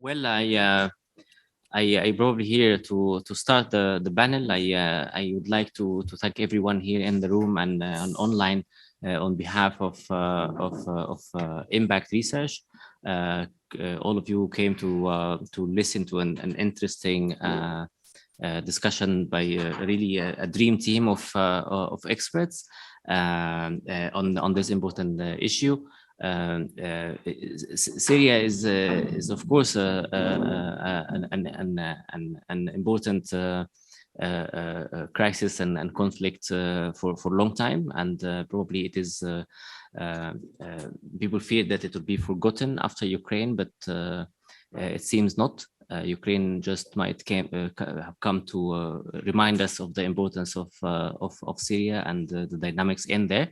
Well, I probably here to start the panel. I would like to thank everyone here in the room and online on behalf of Impact Research. All of you came to listen to an interesting discussion by really a dream team of experts on this important issue. Syria is of course an important crisis and conflict for a long time, and probably it is people fear that it will be forgotten after Ukraine, but it seems not. Ukraine just might have come to remind us of the importance of Syria and the dynamics in there.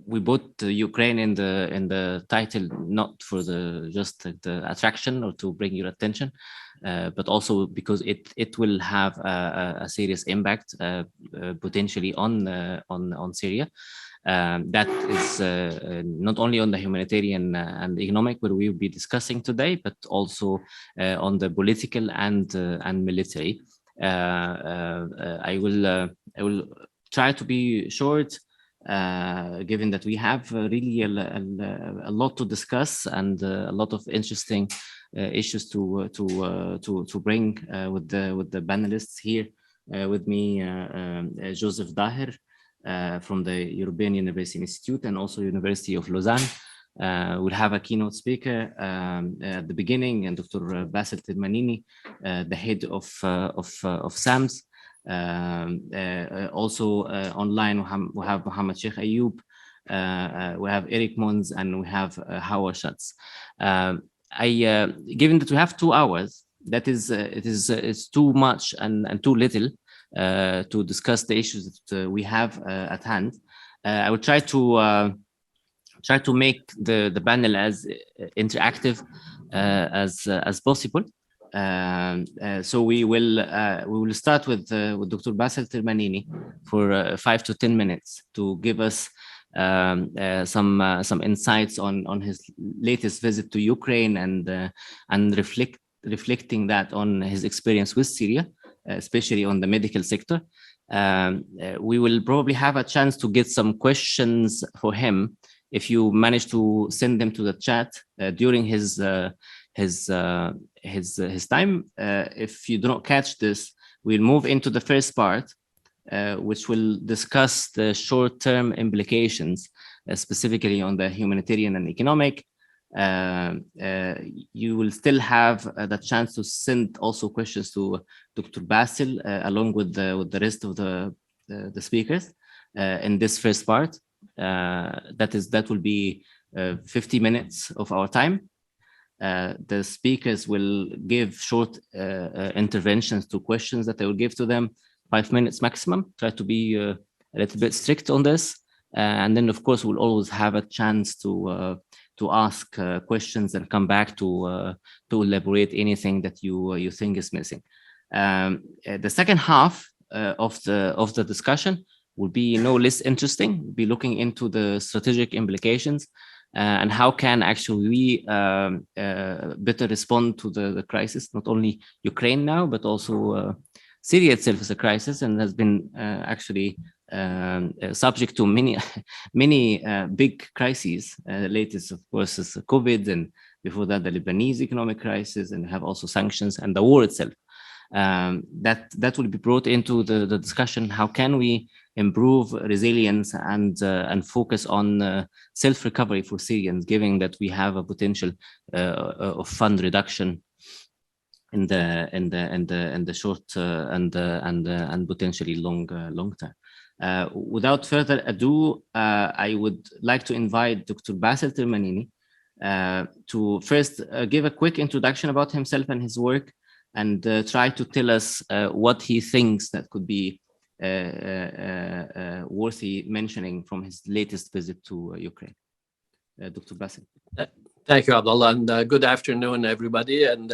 We put Ukraine in the title not for just the attraction or to bring your attention, but also because it will have a serious impact potentially on Syria. That is not only on the humanitarian and economic, where we will be discussing today, but also on the political and military. I will try to be short, given that we have really a lot to discuss and a lot of interesting issues to bring with the panelists here. With me, Joseph Daher from the European University Institute and also University of Lausanne. We'll have a keynote speaker at the beginning, and Dr. Bassel Tirmanini, the head of SAMS. Also online we have Mohammed Sheikh Ayub, we have Eric Mons, and we have Howard Schatz. Given that we have 2 hours, that is it's too much and too little to discuss the issues that we have at hand. I will try to make the panel as interactive as possible. So we will start with Dr. Bassel Tirmanini for 5 to 10 minutes to give us some insights on his latest visit to Ukraine and reflecting that on his experience with Syria, especially on the medical sector. We will probably have a chance to get some questions for him if you manage to send them to the chat during his time. If you do not catch this, we'll move into the first part, which will discuss the short-term implications, specifically on the humanitarian and economic. You will still have the chance to send also questions to Dr. Bassel along with the rest of the speakers in this first part. That will be 50 minutes of our time. The speakers will give short interventions to questions that I will give to them, 5 minutes maximum. Try to be a little bit strict on this. And then, of course, we'll always have a chance to ask questions and come back to elaborate anything that you think is missing. The second half of the discussion will be no less interesting. We'll be looking into the strategic implications and how can actually we better respond to the crisis, not only Ukraine now, but also Syria itself is a crisis and has been actually subject to many big crises. The latest, of course, is COVID, and before that, the Lebanese economic crisis, and have also sanctions and the war itself. That will be brought into the discussion. How can we improve resilience and focus on self-recovery for Syrians, given that we have a potential of fund reduction in the short and potentially long term. Without further ado, I would like to invite Dr. Bassel Tirmanini to first give a quick introduction about himself and his work, and try to tell us what he thinks that could be worthy mentioning from his latest visit to Ukraine. Dr. Bassel. Thank you, Abdullah, and good afternoon, everybody. And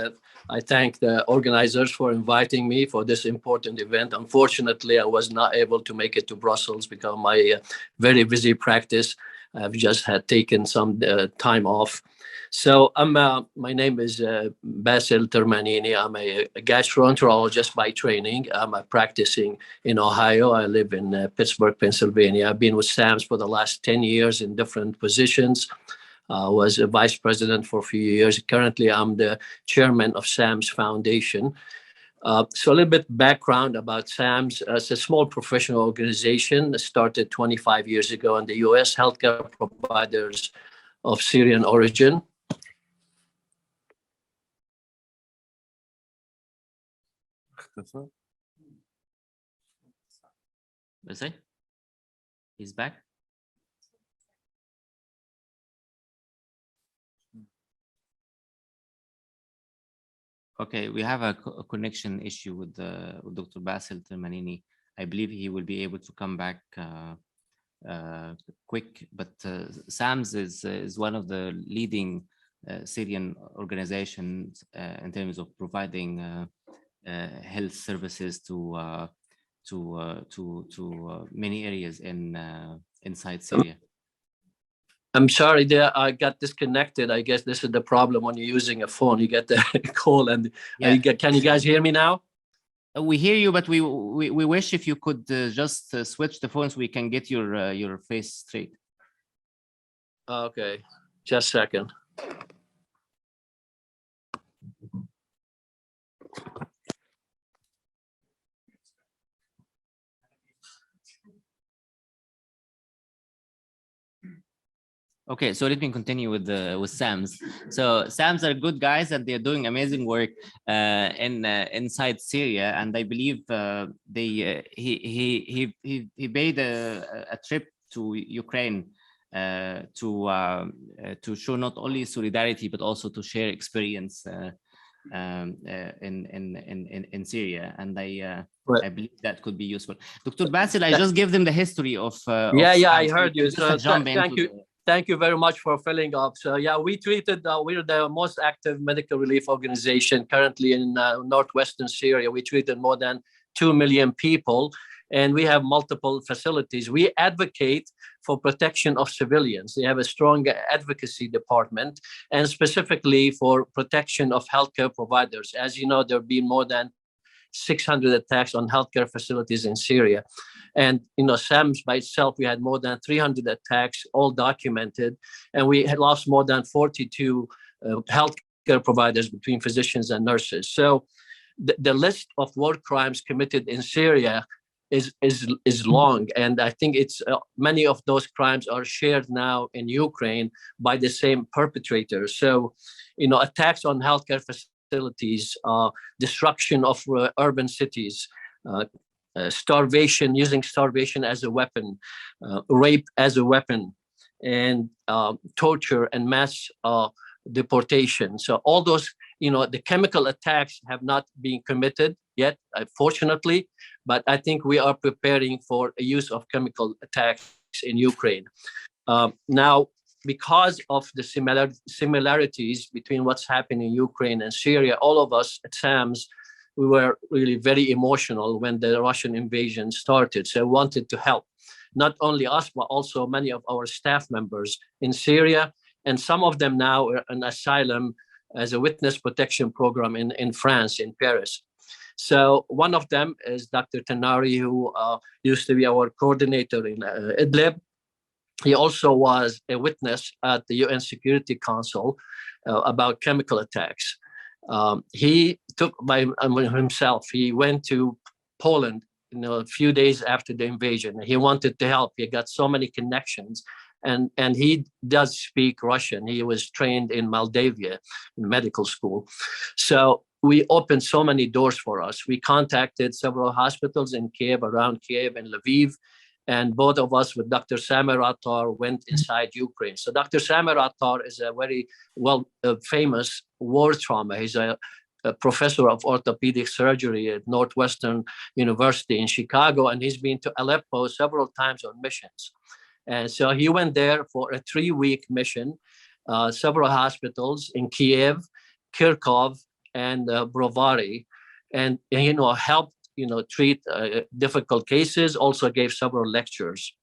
I thank the organizers for inviting me for this important event. Unfortunately, I was not able to make it to Brussels because of my very busy practice. I've just had taken some time off. So my name is Basil Termanini. I'm a gastroenterologist by training. I'm practicing in Ohio. I live in Pittsburgh, Pennsylvania. I've been with SAMS for the last 10 years in different positions. Was a vice president for a few years. Currently, I'm the chairman of SAMS Foundation. So a little bit background about SAMS. It's a small professional organization that started 25 years ago in the U.S. Healthcare providers of Syrian origin. Is he? He's back. Okay, we have a connection issue with Dr. Basil Termanini. I believe he will be able to come back quick, but SAMS is one of the leading Syrian organizations in terms of providing health services to many areas inside Syria. I'm sorry there, I got disconnected. I guess this is the problem when you're using a phone. You get the call and can you guys hear me now? We hear you, but we wish if you could just switch the phones, we can get your face straight. Okay, just a second. Okay, so let me continue with SAMS. So SAMS are good guys, and they're doing amazing work inside Syria. And I believe he made a trip to Ukraine to show not only solidarity but also to share experience in Syria. And I believe that could be useful. Dr. Basil, I just gave them the history of I heard you. So thank you. Thank you very much for filling up. So yeah, we treated, we're the most active medical relief organization currently in northwestern Syria. We treated more than 2 million people, and we have multiple facilities. We advocate for protection of civilians. They have a strong advocacy department, and specifically for protection of healthcare providers. As you know, there have been more than 600 attacks on healthcare facilities in Syria. And, SAMS by itself, we had more than 300 attacks, all documented. And we had lost more than 42 healthcare providers between physicians and nurses. So the list of war crimes committed in Syria is long. And I think it's many of those crimes are shared now in Ukraine by the same perpetrators. So, attacks on healthcare facilities, destruction of urban cities, starvation, using starvation as a weapon, rape as a weapon, and torture and mass deportation. So all those, the chemical attacks have not been committed yet, fortunately, but I think we are preparing for a use of chemical attacks in Ukraine. Now, because of the similarities between what's happening in Ukraine and Syria, all of us at SAMS, we were really very emotional when the Russian invasion started. So I wanted to help, not only us, but also many of our staff members in Syria. And some of them now are in asylum as a witness protection program in France, in Paris. So one of them is Dr. Tanari, who used to be our coordinator in Idlib. He also was a witness at the UN Security Council about chemical attacks. He took by himself, he went to Poland, a few days after the invasion. He wanted to help. He got so many connections, and he does speak Russian. He was trained in Moldavia in medical school. So we opened so many doors for us. We contacted several hospitals in Kiev, around Kiev and Lviv, and both of us with Dr. Samer Attar went inside Ukraine. So Dr. Samer Attar is a very famous war trauma. He's a professor of orthopedic surgery at Northwestern University in Chicago, and he's been to Aleppo several times on missions. And so he went there for a 3-week mission, several hospitals in Kiev, Kharkov, and Brovary, and helped treat difficult cases, also gave several lectures.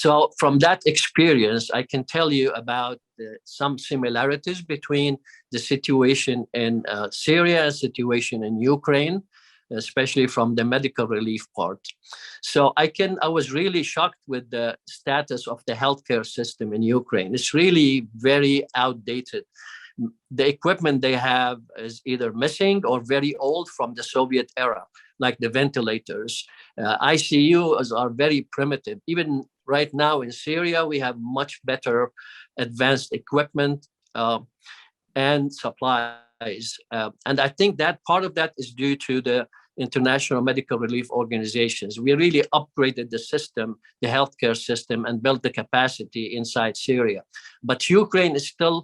So from that experience, I can tell you about some similarities between the situation in Syria and situation in Ukraine, especially from the medical relief part. So I was really shocked with the status of the healthcare system in Ukraine. It's really very outdated. The equipment they have is either missing or very old from the Soviet era, like the ventilators. ICUs are very primitive. Even right now in Syria, we have much better advanced equipment and supplies. And I think that part of that is due to the international medical relief organizations. We really upgraded the system, the healthcare system, and built the capacity inside Syria. But Ukraine is still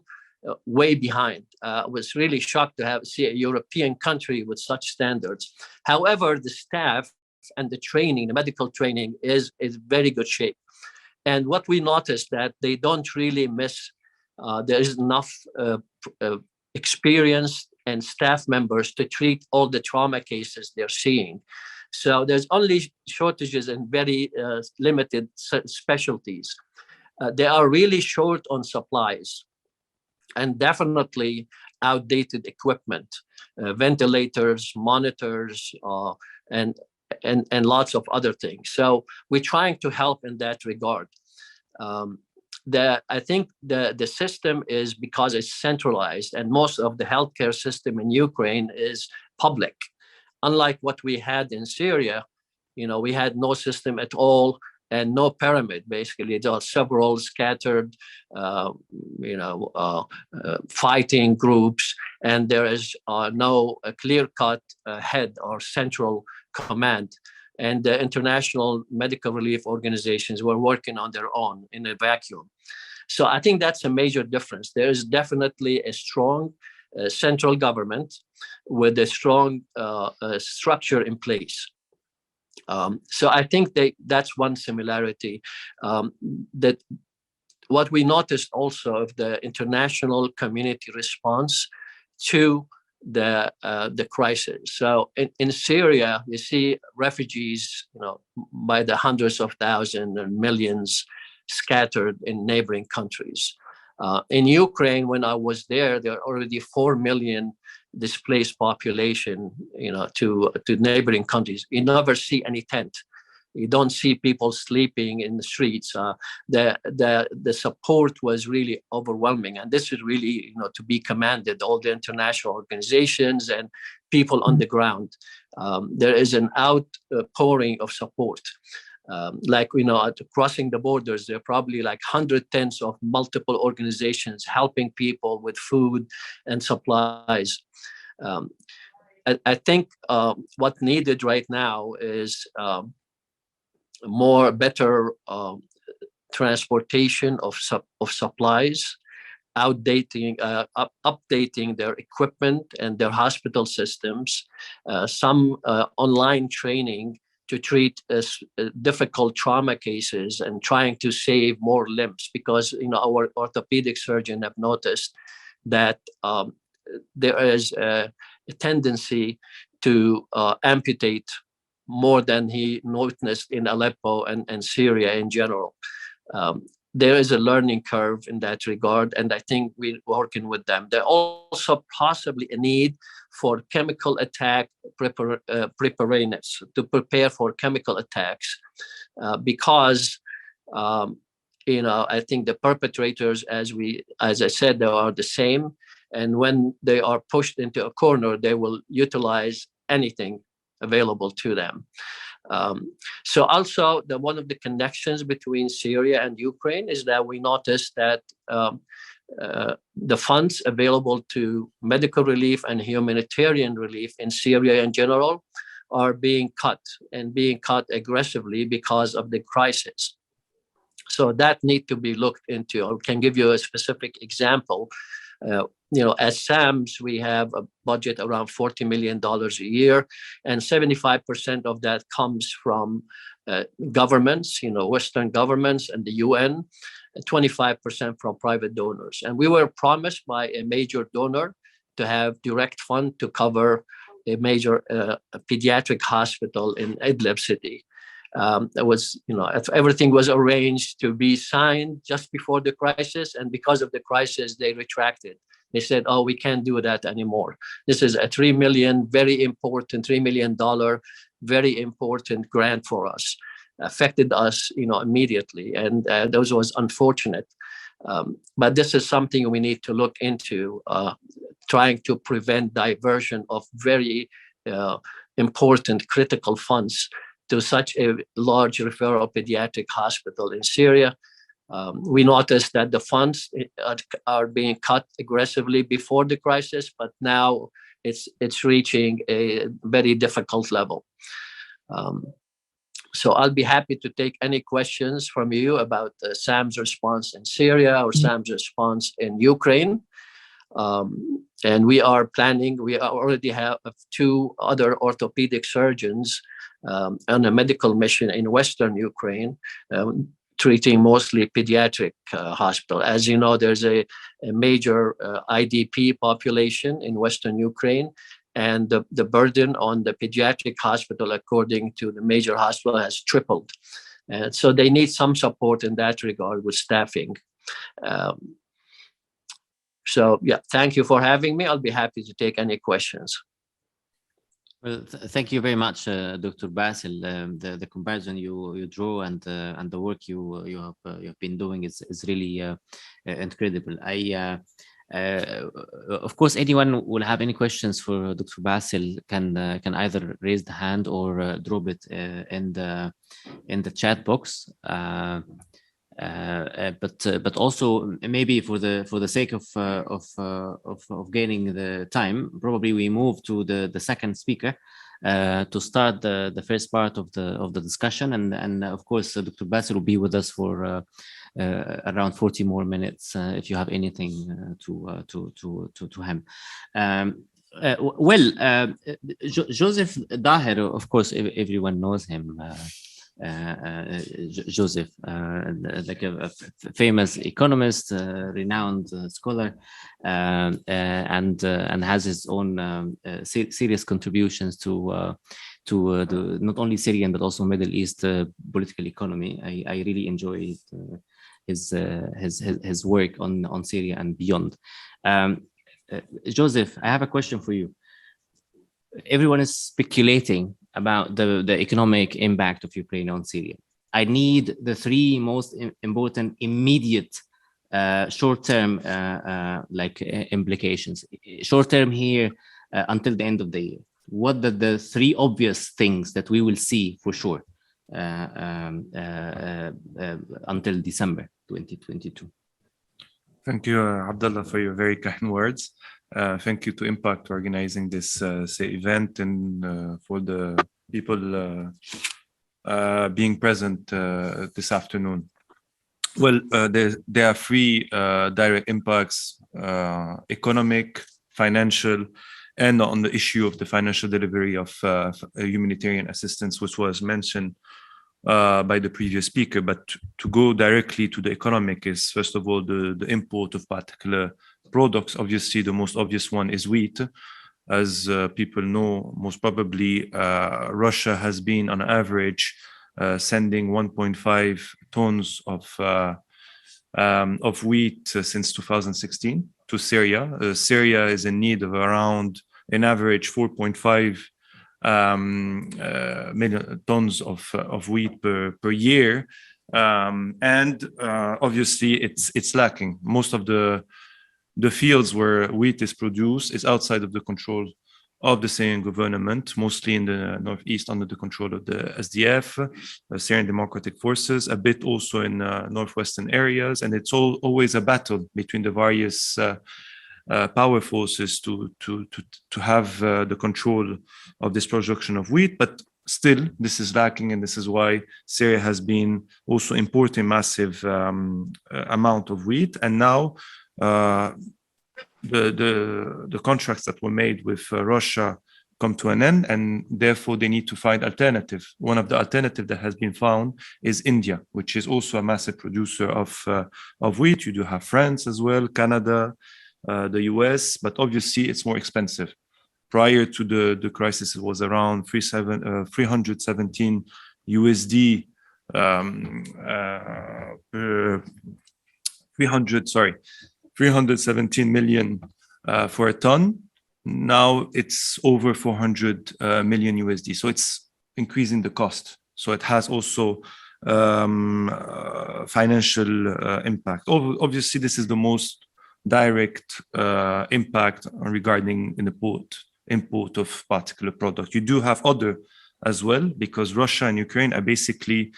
way behind. I was really shocked to see a European country with such standards. However, the staff and the training, the medical training is very good shape. And what we noticed that they don't really miss, there is enough experience and staff members to treat all the trauma cases they're seeing. So there's only shortages in very limited specialties. They are really short on supplies and definitely outdated equipment, ventilators, monitors, and lots of other things. So we're trying to help in that regard. I think the system is, because it's centralized, and most of the healthcare system in Ukraine is public. Unlike what we had in Syria, we had no system at all and no pyramid. Basically, there are several scattered, fighting groups, and there is no clear-cut head or central command. And the international medical relief organizations were working on their own in a vacuum. So I think that's a major difference. There is definitely a strong central government with a strong structure in place. So I think that's one similarity. That what we noticed also of the international community response to the crisis. So in Syria, you see refugees, by the hundreds of thousands and millions scattered in neighboring countries. In Ukraine, when I was there are already 4 million displaced population, to neighboring countries. You never see any tent. You don't see people sleeping in the streets. The support was really overwhelming, and this is really, to be commended. All the international organizations and people on the ground. There is an outpouring of support. At crossing the borders, there are probably like 100 tents of multiple organizations helping people with food and supplies. I think what needed right now is better transportation of supplies, updating their equipment and their hospital systems, some online training to treat difficult trauma cases and trying to save more limbs, because our orthopedic surgeon have noticed that there is a tendency to amputate more than he witnessed in Aleppo and Syria in general. There is a learning curve in that regard, and I think we're working with them. There also possibly a need for chemical attack preparedness, to prepare for chemical attacks, because I think the perpetrators, as I said, they are the same, and when they are pushed into a corner, they will utilize anything available to them. So also one of the connections between Syria and Ukraine is that we noticed that the funds available to medical relief and humanitarian relief in Syria in general are being cut aggressively because of the crisis. So that need to be looked into. I can give you a specific example. As SAMS, we have a budget around $40 million a year, and 75% of that comes from governments, Western governments and the UN, 25% from private donors. And we were promised by a major donor to have direct fund to cover a major pediatric hospital in Idlib city. It was, everything was arranged to be signed just before the crisis, and because of the crisis, they retracted. They said, "Oh, we can't do that anymore. This is a $3 million, very important $3 million, very important grant for us. Affected us, immediately, and those was unfortunate. But this is something we need to look into, trying to prevent diversion of very important critical funds to such a large referral pediatric hospital in Syria. We noticed that the funds are being cut aggressively before the crisis, but now it's reaching a very difficult level. So I'll be happy to take any questions from you about SAM's response in Syria or SAM's response in Ukraine. And we already have 2 other orthopedic surgeons on a medical mission in Western Ukraine, treating mostly pediatric hospital. As you know, there's a major IDP population in Western Ukraine, and the burden on the pediatric hospital, according to the major hospital, has tripled. And so they need some support in that regard with staffing. So yeah, thank you for having me. I'll be happy to take any questions. Well, thank you very much, Dr. Basil. The comparison you draw and the work you have been doing is really incredible. Of course, anyone will have any questions for Dr. Basil can either raise the hand or drop it in the chat box. But also maybe for the sake of gaining the time, probably we move to the second speaker to start the first part of the discussion, and of course Dr. Basil will be with us for around 40 more minutes if you have anything to him. Joseph Daher, of course, everyone knows him. Joseph, like a famous economist, renowned scholar, and has his own serious contributions to not only Syrian but also Middle East political economy. I really enjoy his work on Syria and beyond. Joseph, I have a question for you. Everyone is speculating about the economic impact of Ukraine on Syria. I need the 3 most important immediate short-term implications. Short-term here until the end of the year. What are the 3 obvious things that we will see for sure until December 2022? Thank you, Abdullah, for your very kind words. Thank you to Impact for organizing this event and for the people being present this afternoon. Well, there are 3 direct impacts: economic, financial, and on the issue of the financial delivery of humanitarian assistance, which was mentioned by the previous speaker. But to go directly to the economic is, first of all, the import of particular products. Obviously, the most obvious one is wheat. As people know, most probably, Russia has been on average sending 1.5 tons of wheat since 2016 to Syria. Syria is in need of around, an average, 4.5 million tons of wheat per year, and obviously it's lacking. Most of the fields where wheat is produced is outside of the control of the Syrian government, mostly in the northeast under the control of the SDF, Syrian Democratic Forces, a bit also in northwestern areas, and it's always a battle between the various power forces to have the control of this production of wheat. But still, this is lacking, and this is why Syria has been also importing massive amount of wheat. And now the contracts that were made with Russia come to an end, and therefore they need to find alternative. One of the alternative that has been found is India, which is also a massive producer of wheat. You do have France as well, Canada, the US, but obviously it's more expensive. Prior to the crisis, it was around $317 USD 317 million for a ton. Now it's over 400 million USD. So it's increasing the cost. So it has also financial impact. Obviously, this is the most direct impact regarding import of particular product. You do have other as well, because Russia and Ukraine are basically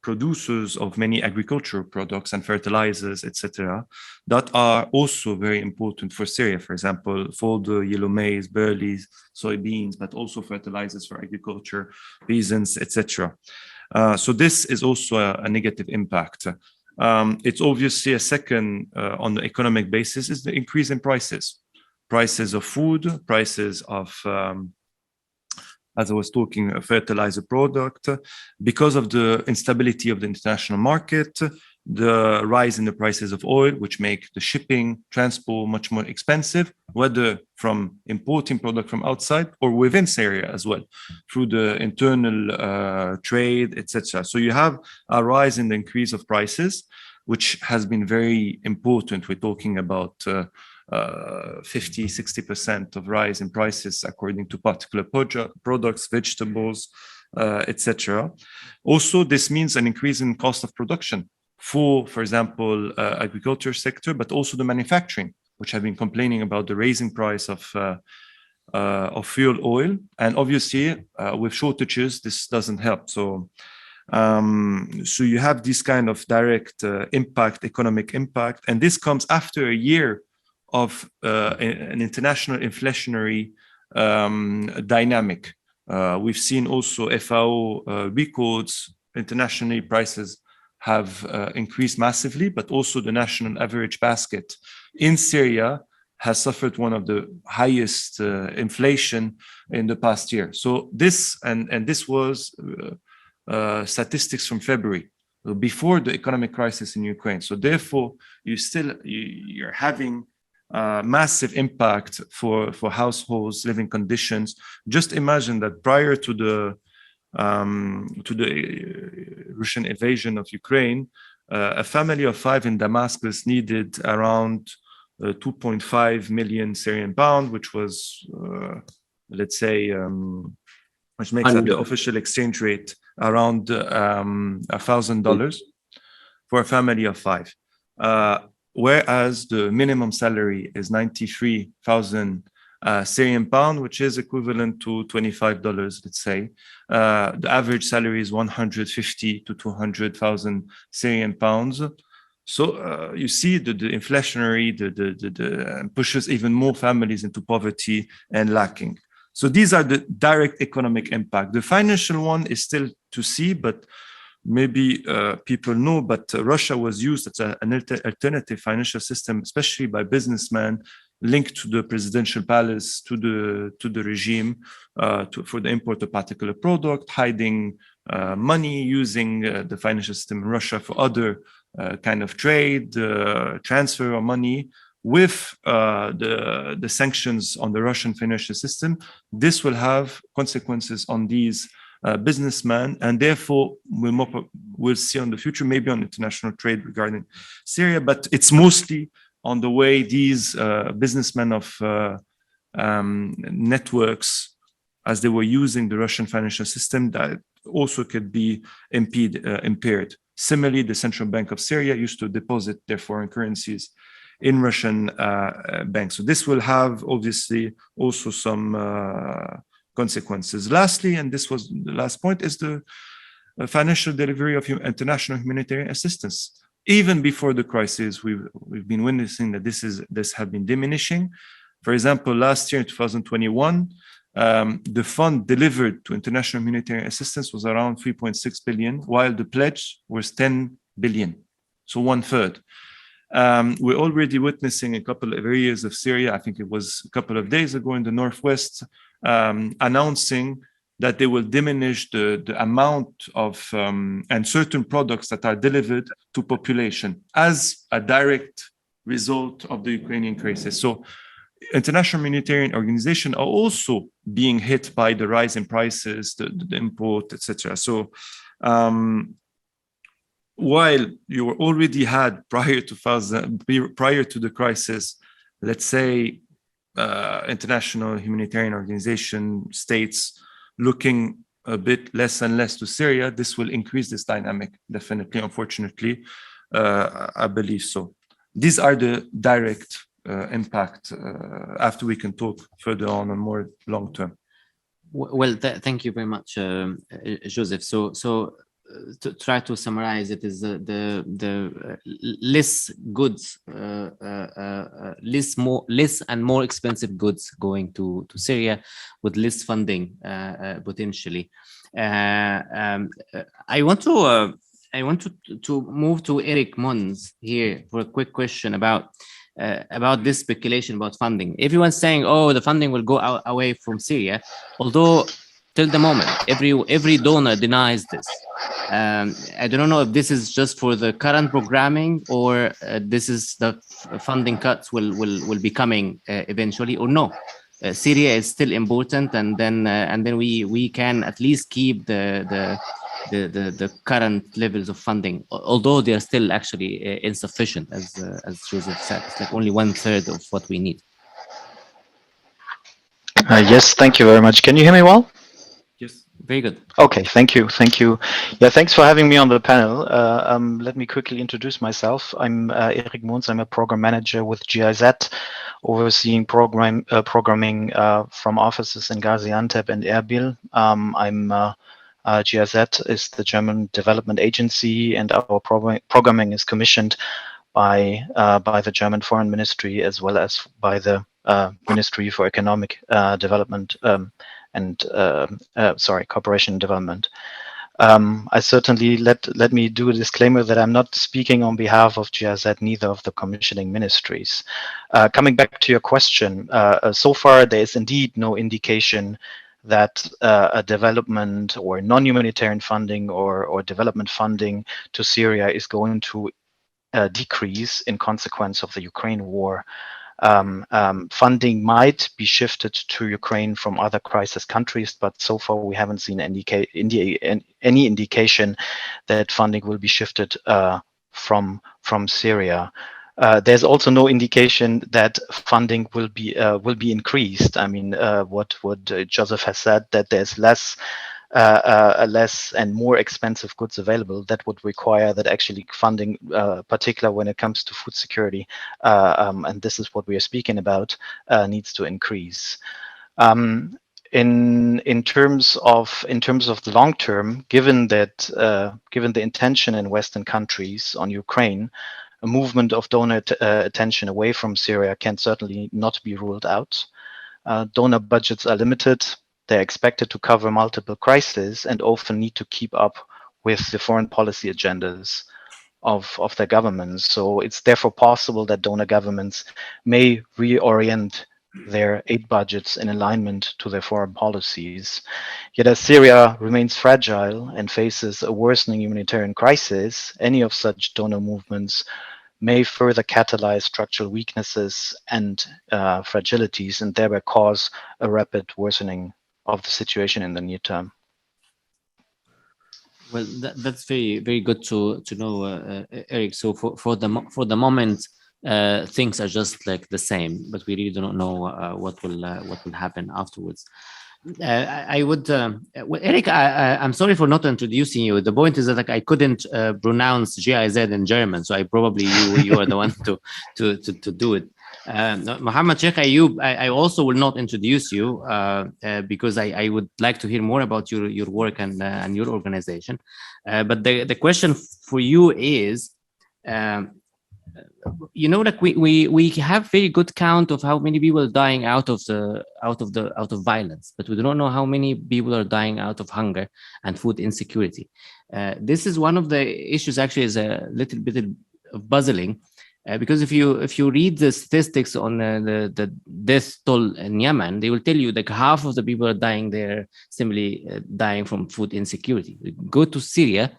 producers of many agricultural products and fertilizers, etc., that are also very important for Syria. For example, fodder, yellow maize, barley, soybeans, but also fertilizers for agriculture, raisins, etc. So this is also a negative impact. It's obviously a second on the economic basis is the increase in prices of food, prices of as I was talking, a fertilizer product. Because of the instability of the international market, the rise in the prices of oil, which make the shipping, transport much more expensive, whether from importing product from outside or within Syria as well, through the internal trade, etc. So you have a rise in the increase of prices, which has been very important. We're talking about 50-60% of rise in prices according to particular products, vegetables, etc. Also, this means an increase in cost of production for example, agriculture sector, but also the manufacturing, which have been complaining about the rising price of fuel oil. And obviously, with shortages, this doesn't help. So you have this kind of direct impact, economic impact, and this comes after a year of an international inflationary dynamic. We've seen also FAO records, internationally prices have increased massively, but also the national average basket in Syria has suffered one of the highest inflation in the past year. So this, and this was statistics from February, before the economic crisis in Ukraine. So therefore, you're having massive impact for households' living conditions. Just imagine that prior to the Russian invasion of Ukraine, a family of 5 in Damascus needed around 2.5 million Syrian pound, which was, let's say, which makes at the official exchange rate around $1,000 for a family of 5. Whereas the minimum salary is 93,000 Syrian pound, which is equivalent to $25, let's say. The average salary is 150 to 200,000 Syrian pounds. So you see the inflationary, the pushes even more families into poverty and lacking. So these are the direct economic impact. The financial one is still to see, but maybe people know, but Russia was used as an alternative financial system, especially by businessmen linked to the presidential palace, to the regime, for the import of particular product, hiding money, using the financial system in Russia for other kind of trade, transfer of money. With the sanctions on the Russian financial system, this will have consequences on these businessmen, and therefore we'll see on the future, maybe on international trade regarding Syria, but it's mostly on the way these businessmen of networks, as they were using the Russian financial system, that also could be impaired. Similarly, the Central Bank of Syria used to deposit their foreign currencies in Russian banks. So this will have obviously also some consequences. Lastly, and this was the last point, is the financial delivery of international humanitarian assistance. Even before the crisis, we've been witnessing that this have been diminishing. For example, last year in 2021, the fund delivered to international humanitarian assistance was around 3.6 billion, while the pledge was 10 billion, so 1/3. We're already witnessing a couple of areas of Syria. I think it was a couple of days ago in the northwest, announcing that they will diminish the amount of and certain products that are delivered to population as a direct result of the Ukrainian crisis. So international humanitarian organizations are also being hit by the rise in prices, the import, etc. So while you already had prior to the crisis, let's say international humanitarian organization states looking a bit less and less to Syria, this will increase this dynamic, definitely, unfortunately. I believe so. These are the direct impact. After we can talk further on more long term. Well, thank you very much, Joseph. So to try to summarize, it is the less goods, less and more expensive goods going to Syria with less funding potentially. I want to move to Eric Mons here for a quick question about this speculation about funding. Everyone's saying, "Oh, the funding will go away from Syria," although till the moment, every donor denies this. I don't know if this is just for the current programming or this is the funding cuts will be coming eventually, or no. Syria is still important, and then we can at least keep the current levels of funding, although they are still actually insufficient, as Joseph said. It's like only 1/3 of what we need. Yes, thank you very much. Can you hear me well? Yes, very good. Okay, thank you. Yeah, thanks for having me on the panel. Let me quickly introduce myself. I'm Eric Mons. I'm a program manager with GIZ, overseeing programming from offices in Gaziantep and Erbil. GIZ is the German development agency, and our programming is commissioned by the German Foreign Ministry as well as by the Ministry for Economic Development Cooperation and Development. I certainly let me do a disclaimer that I'm not speaking on behalf of GIZ, neither of the commissioning ministries. Coming back to your question, so far there is indeed no indication that a development or non-humanitarian funding or development funding to Syria is going to decrease in consequence of the Ukraine war. Funding might be shifted to Ukraine from other crisis countries, but so far we haven't seen any indication that funding will be shifted from Syria. There's also no indication that funding will be increased. I mean, what Joseph has said, that there's less and more expensive goods available, that would require that actually funding, particularly when it comes to food security, and this is what we are speaking about, needs to increase. In terms of the long term, given the intention in Western countries on Ukraine, a movement of donor attention away from Syria can certainly not be ruled out. Donor budgets are limited. They're expected to cover multiple crises and often need to keep up with the foreign policy agendas of their governments. So it's therefore possible that donor governments may reorient their aid budgets in alignment to their foreign policies. Yet as Syria remains fragile and faces a worsening humanitarian crisis, any of such donor movements may further catalyze structural weaknesses and fragilities, and thereby cause a rapid worsening of the situation in the near term. Well, that's very, very good to know, Eric. So for the moment, things are just like the same, but we really do not know what will happen afterwards. I would, well, Eric, I'm sorry for not introducing you. The point is that like I couldn't pronounce GIZ in German, so I probably you are the one to do it. Mohammed Sheikh Ayub, I also will not introduce you because I would like to hear more about your work and your organization. But the question for you is, you know, like we have very good count of how many people are dying out of violence, but we do not know how many people are dying out of hunger and food insecurity. This is one of the issues. Actually, is a little bit of puzzling. Because if you read the statistics on the death toll in Yemen, they will tell you that half of the people are dying there simply dying from food insecurity. Go to Syria,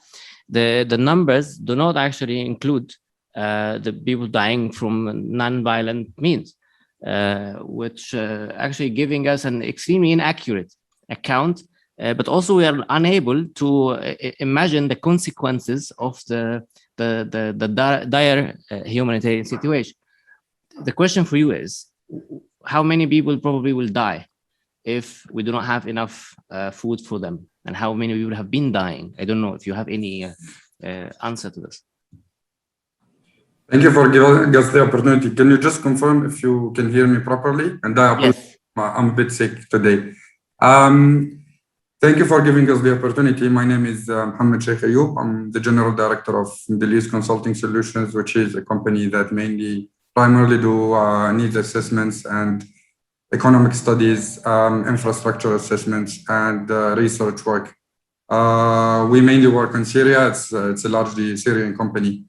the numbers do not actually include the people dying from non-violent means. which actually giving us an extremely inaccurate account, but also we are unable to imagine the consequences of the dire humanitarian situation. The question for you is, how many people probably will die if we do not have enough food for them, and how many people have been dying? I don't know if you have any answer to this. Thank you for giving us the opportunity. Can you just confirm if you can hear me properly? And I apologize, Yes. I'm a bit sick today. Thank you for giving us the opportunity. My name is Mohammed Sheikh Ayub. I'm the General Director of Middle East Consulting Solutions, which is a company that primarily do needs assessments and economic studies, infrastructure assessments, and research work. We mainly work in Syria. It's a largely Syrian company.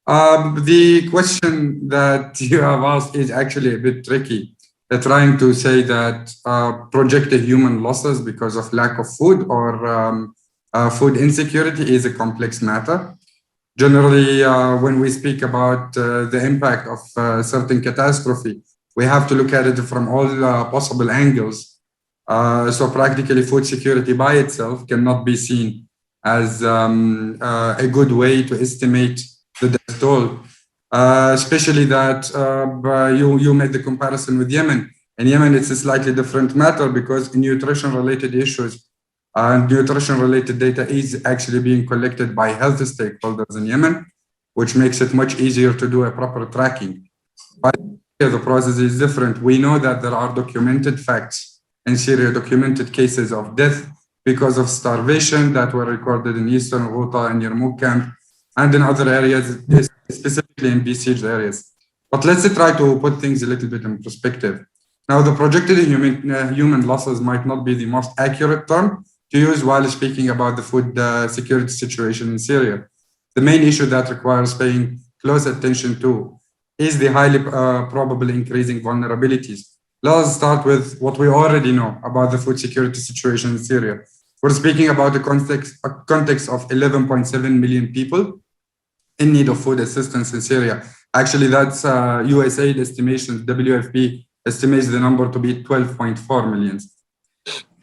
The question that you have asked is actually a bit tricky. They're trying to say that projected human losses because of lack of food or food insecurity is a complex matter. Generally, when we speak about the impact of certain catastrophe, we have to look at it from all possible angles. So practically food security by itself cannot be seen as a good way to estimate the death toll. Especially that you made the comparison with Yemen. In Yemen, it's a slightly different matter because nutrition-related issues and nutrition-related data is actually being collected by health stakeholders in Yemen, which makes it much easier to do a proper tracking. But the process is different. We know that there are documented facts in Syria, documented cases of death because of starvation that were recorded in Eastern Ghouta and Yarmouk camp and in other areas, specifically in besieged areas. But let's try to put things a little bit in perspective. Now, the projected human losses might not be the most accurate term to use while speaking about the food security situation in Syria. The main issue that requires paying close attention to is the highly probable increasing vulnerabilities. Let us start with what we already know about the food security situation in Syria. We're speaking about a context of 11.7 million people in need of food assistance in Syria. Actually, that's USAID estimations. WFP estimates the number to be 12.4 million.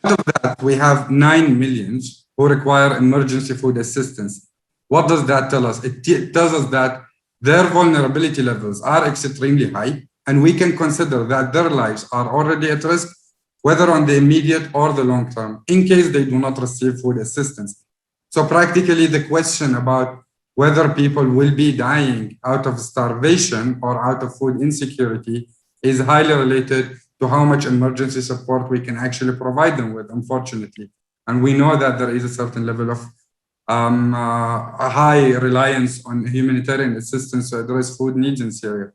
Out of that, we have 9 million who require emergency food assistance. What does that tell us? It tells us that their vulnerability levels are extremely high, and we can consider that their lives are already at risk, whether on the immediate or the long term, in case they do not receive food assistance. So practically the question about whether people will be dying out of starvation or out of food insecurity is highly related to how much emergency support we can actually provide them with, unfortunately. And we know that there is a certain level of a high reliance on humanitarian assistance to address food needs in Syria.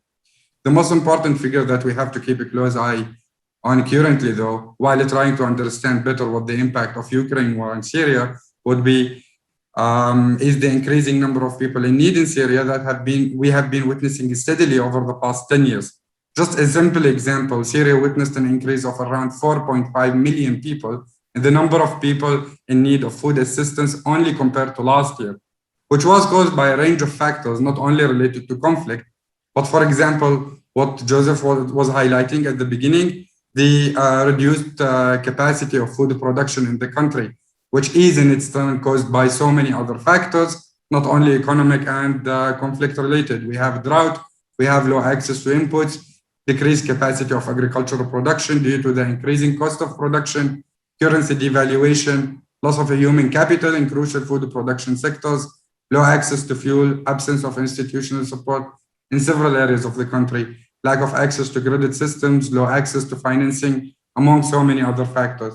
The most important figure that we have to keep a close eye on currently, though, while trying to understand better what the impact of Ukraine war in Syria would be, is the increasing number of people in need in Syria that we have been witnessing steadily over the past 10 years. Just a simple example, Syria witnessed an increase of around 4.5 million people in the number of people in need of food assistance only compared to last year, which was caused by a range of factors, not only related to conflict, but for example, what Joseph was highlighting at the beginning, the reduced capacity of food production in the country, which is in its turn caused by so many other factors, not only economic and conflict related. We have drought, we have low access to inputs, decreased capacity of agricultural production due to the increasing cost of production, currency devaluation, loss of human capital in crucial food production sectors, low access to fuel, absence of institutional support in several areas of the country, lack of access to credit systems, low access to financing, among so many other factors.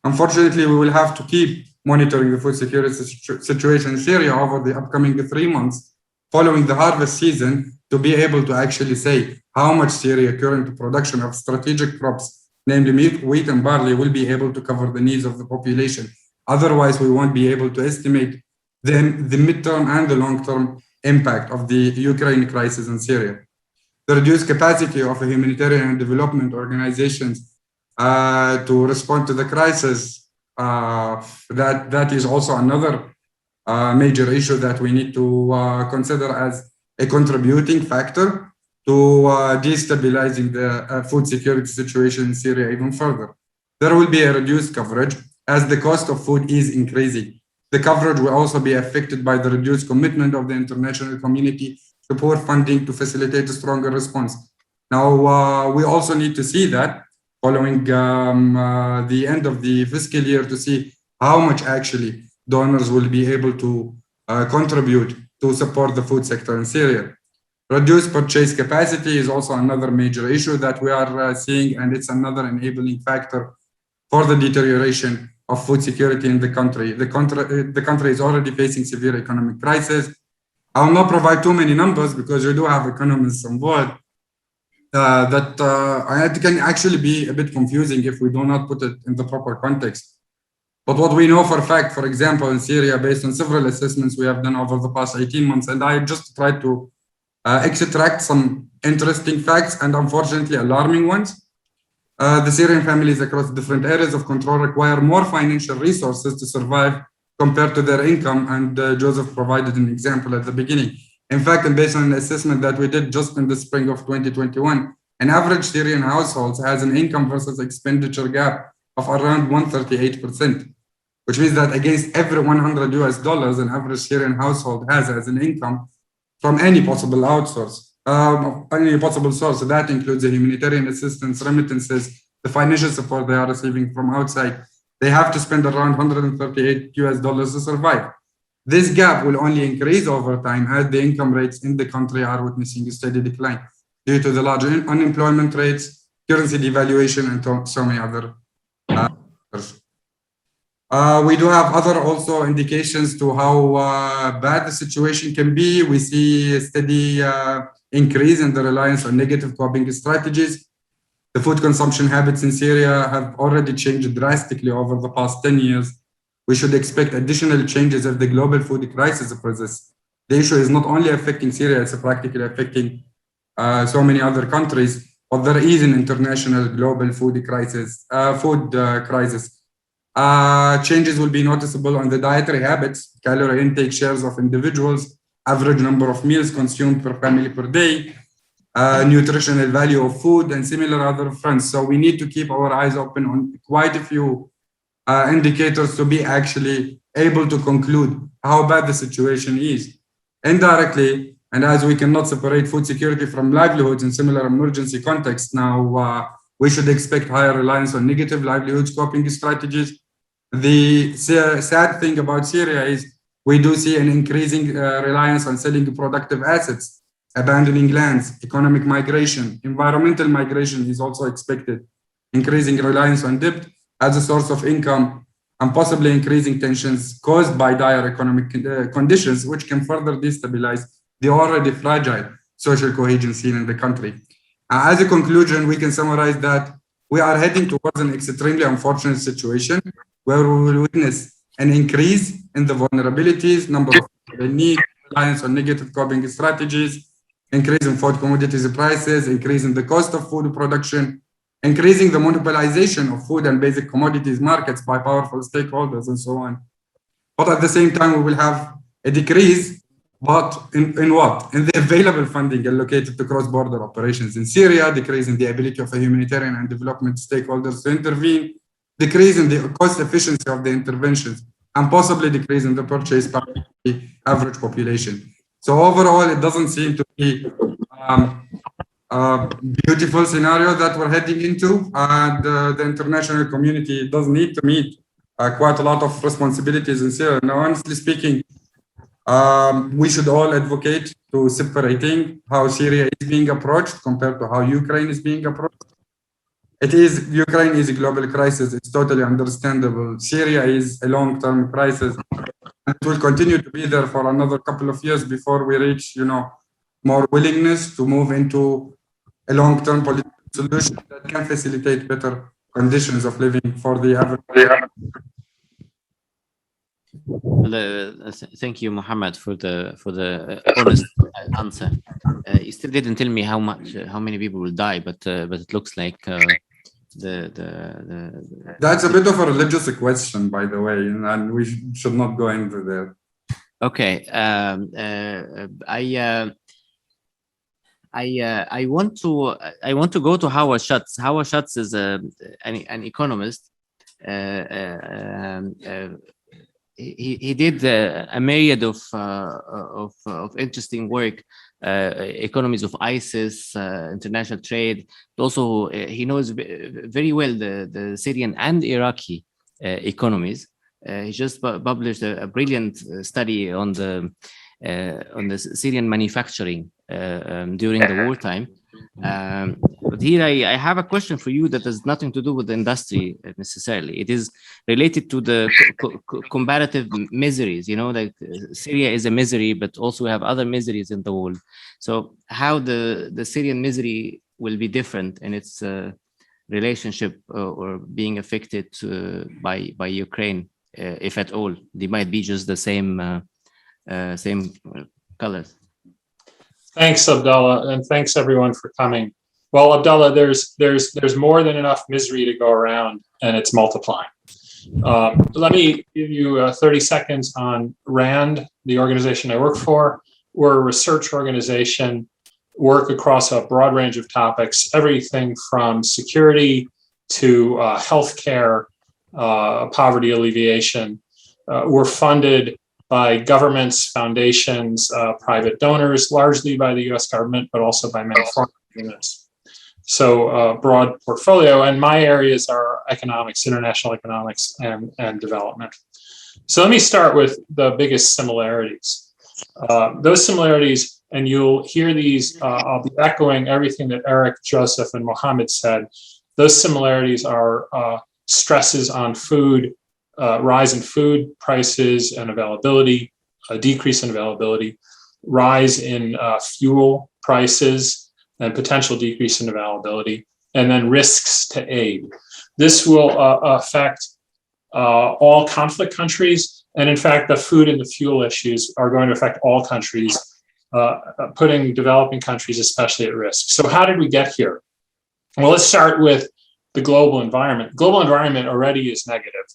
Unfortunately, we will have to keep monitoring the food security situation in Syria over the upcoming 3 months following the harvest season to be able to actually say how much Syria current production of strategic crops, namely wheat and barley, will be able to cover the needs of the population. Otherwise, we won't be able to estimate the midterm and the long-term impact of the Ukraine crisis in Syria. The reduced capacity of humanitarian and development organizations to respond to the crisis, that is also another major issue that we need to consider as a contributing factor to destabilizing the food security situation in Syria even further. There will be a reduced coverage as the cost of food is increasing. The coverage will also be affected by the reduced commitment of the international community to pour funding to facilitate a stronger response. Now, we also need to see that following the end of the fiscal year to see how much actually donors will be able to contribute to support the food sector in Syria. Reduced purchase capacity is also another major issue that we are seeing, and it's another enabling factor for the deterioration of food security in the country. The country is already facing severe economic crisis. I will not provide too many numbers because we do have economists on board. It can actually be a bit confusing if we do not put it in the proper context. But what we know for a fact, for example, in Syria, based on several assessments we have done over the past 18 months, and I just tried to extract some interesting facts and unfortunately alarming ones. The Syrian families across different areas of control require more financial resources to survive compared to their income, and Joseph provided an example at the beginning. In fact, and based on an assessment that we did just in the spring of 2021, an average Syrian household has an income versus expenditure gap of around 138%, which means that against every $100 US, an average Syrian household has as an income from any possible any possible source. So that includes the humanitarian assistance, remittances, the financial support they are receiving from outside. They have to spend around $138 US to survive. This gap will only increase over time as the income rates in the country are witnessing a steady decline due to the large unemployment rates, currency devaluation, and so many other factors. We do have other also indications to how bad the situation can be. We see a steady increase in the reliance on negative coping strategies. The food consumption habits in Syria have already changed drastically over the past 10 years. We should expect additional changes if the global food crisis persists. The issue is not only affecting Syria, it's practically affecting so many other countries, but there is an international global food crisis. Changes will be noticeable on the dietary habits, calorie intake shares of individuals, average number of meals consumed per family per day, nutritional value of food, and similar other fronts. So we need to keep our eyes open on quite a few indicators to be actually able to conclude how bad the situation is. Indirectly, and as we cannot separate food security from livelihoods in similar emergency contexts, now we should expect higher reliance on negative livelihoods coping strategies. The sad thing about Syria is we do see an increasing reliance on selling productive assets, abandoning lands, economic migration, environmental migration is also expected, increasing reliance on debt as a source of income, and possibly increasing tensions caused by dire economic conditions, which can further destabilize the already fragile social cohesion seen in the country. As a conclusion, we can summarize that we are heading towards an extremely unfortunate situation where we will witness an increase in the vulnerabilities, number of people in need, reliance on negative coping strategies, increase in food commodities prices, increase in the cost of food production, increasing the monopolization of food and basic commodities markets by powerful stakeholders and so on. But at the same time, we will have a decrease, but in what? In the available funding allocated to cross-border operations in Syria, decrease in the ability of the humanitarian and development stakeholders to intervene, decrease in the cost efficiency of the interventions, and possibly decrease in the purchase power of the average population. So overall, it doesn't seem to be a beautiful scenario that we're heading into, and the international community does need to meet quite a lot of responsibilities in Syria. Now, honestly speaking, we should all advocate to separating how Syria is being approached compared to how Ukraine is being approached. Ukraine is a global crisis. It's totally understandable. Syria is a long-term crisis. It will continue to be there for another couple of years before we reach, more willingness to move into a long-term political solution that can facilitate better conditions of living for the average. Thank you, Mohammed, for the honest answer. You still didn't tell me how many people will die, but it looks like That's a bit of a religious question, by the way, and we should not go into that. Okay, I want to go to Howard Schultz. Howard Schultz is an economist. He did a myriad of interesting work, economies of ISIS, international trade. Also, he knows very well the Syrian and Iraqi economies. He just published a brilliant study on the Syrian manufacturing during the wartime. But here I have a question for you that has nothing to do with the industry necessarily. It is related to the comparative miseries. You know, like Syria is a misery, but also we have other miseries in the world. So how the Syrian misery will be different in its relationship or being affected by Ukraine, if at all. They might be just the same colors. Thanks, Abdullah, and thanks everyone for coming. Well, Abdullah, there's more than enough misery to go around, and it's multiplying. Let me give you 30 seconds on RAND, the organization I work for. We're a research organization, work across a broad range of topics, everything from security to healthcare, poverty alleviation. We're funded by governments, foundations, private donors, largely by the US government, but also by many foreign governments. So broad portfolio, and my areas are economics, international economics, and development. So let me start with the biggest similarities. Those similarities, and you'll hear these, I'll be echoing everything that Eric, Joseph, and Mohammed said. Those similarities are stresses on food, rise in food prices and availability, a decrease in availability, rise in fuel prices and potential decrease in availability, and then risks to aid. This will affect all conflict countries. And in fact, the food and the fuel issues are going to affect all countries, putting developing countries especially at risk. So how did we get here? Well, let's start with the global environment. Global environment already is negative.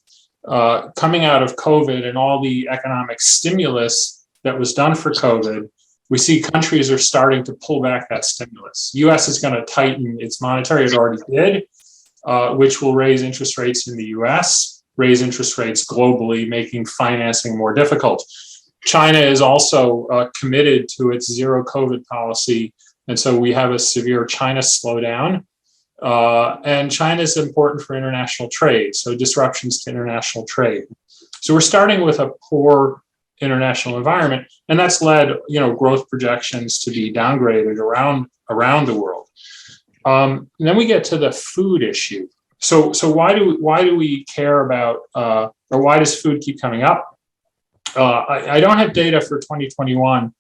Coming out of COVID and all the economic stimulus that was done for COVID, we see countries are starting to pull back that stimulus. US is going to tighten its monetary, it already did, which will raise interest rates in the US, raise interest rates globally, making financing more difficult. China is also committed to its zero COVID policy. And so we have a severe China slowdown. And China is important for international trade, so disruptions to international trade. So we're starting with a poor international environment, and that's led, growth projections to be downgraded around the world. And then we get to the food issue. So why do we care about, or why does food keep coming up? I don't have data for 2021.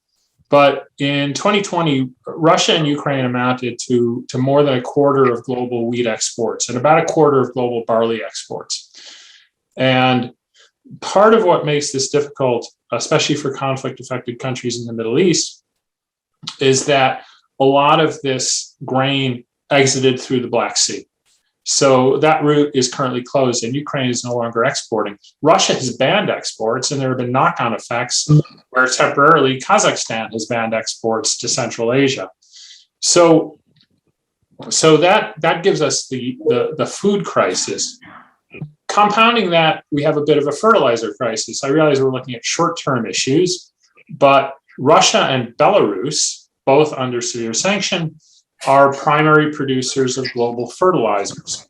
But in 2020, Russia and Ukraine amounted to more than a quarter of global wheat exports and about a quarter of global barley exports. And part of what makes this difficult, especially for conflict-affected countries in the Middle East, is that a lot of this grain exited through the Black Sea. So that route is currently closed and Ukraine is no longer exporting. Russia has banned exports, and there have been knock-on effects where temporarily Kazakhstan has banned exports to Central Asia. So that gives us the food crisis. Compounding that, we have a bit of a fertilizer crisis. I realize we're looking at short-term issues, but Russia and Belarus, both under severe sanction, are primary producers of global fertilizers.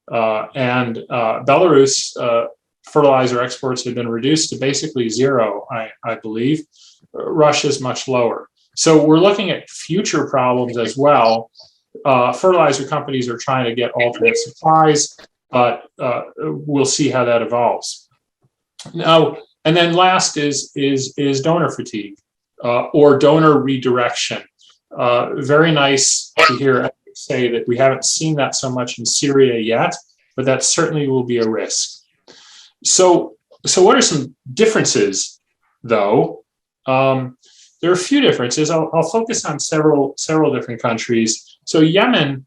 And Belarus fertilizer exports have been reduced to basically zero, I believe. Russia's much lower. So we're looking at future problems as well. Fertilizer companies are trying to get alternate supplies, but we'll see how that evolves. Now, and then last is donor fatigue or donor redirection. Very nice to hear say that we haven't seen that so much in Syria yet, but that certainly will be a risk. So what are some differences, though? There are a few differences. I'll focus on several different countries. So Yemen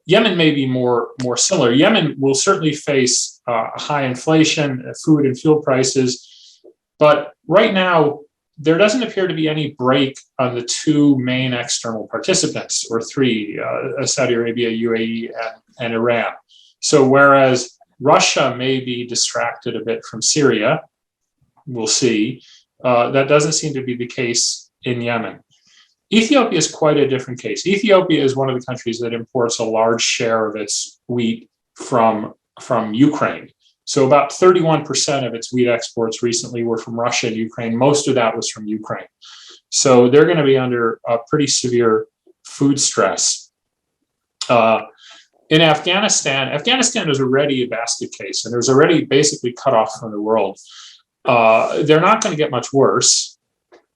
may be more similar. Yemen will certainly face high inflation, food and fuel prices, but right now there doesn't appear to be any break on the two main external participants, or three, Saudi Arabia, UAE, and Iran. So whereas Russia may be distracted a bit from Syria, we'll see, that doesn't seem to be the case in Yemen. Ethiopia is quite a different case. Ethiopia is one of the countries that imports a large share of its wheat from Ukraine. So about 31% of its wheat exports recently were from Russia and Ukraine. Most of that was from Ukraine. So they're going to be under a pretty severe food stress. In Afghanistan is already a basket case, and there's already basically cut off from the world. They're not going to get much worse.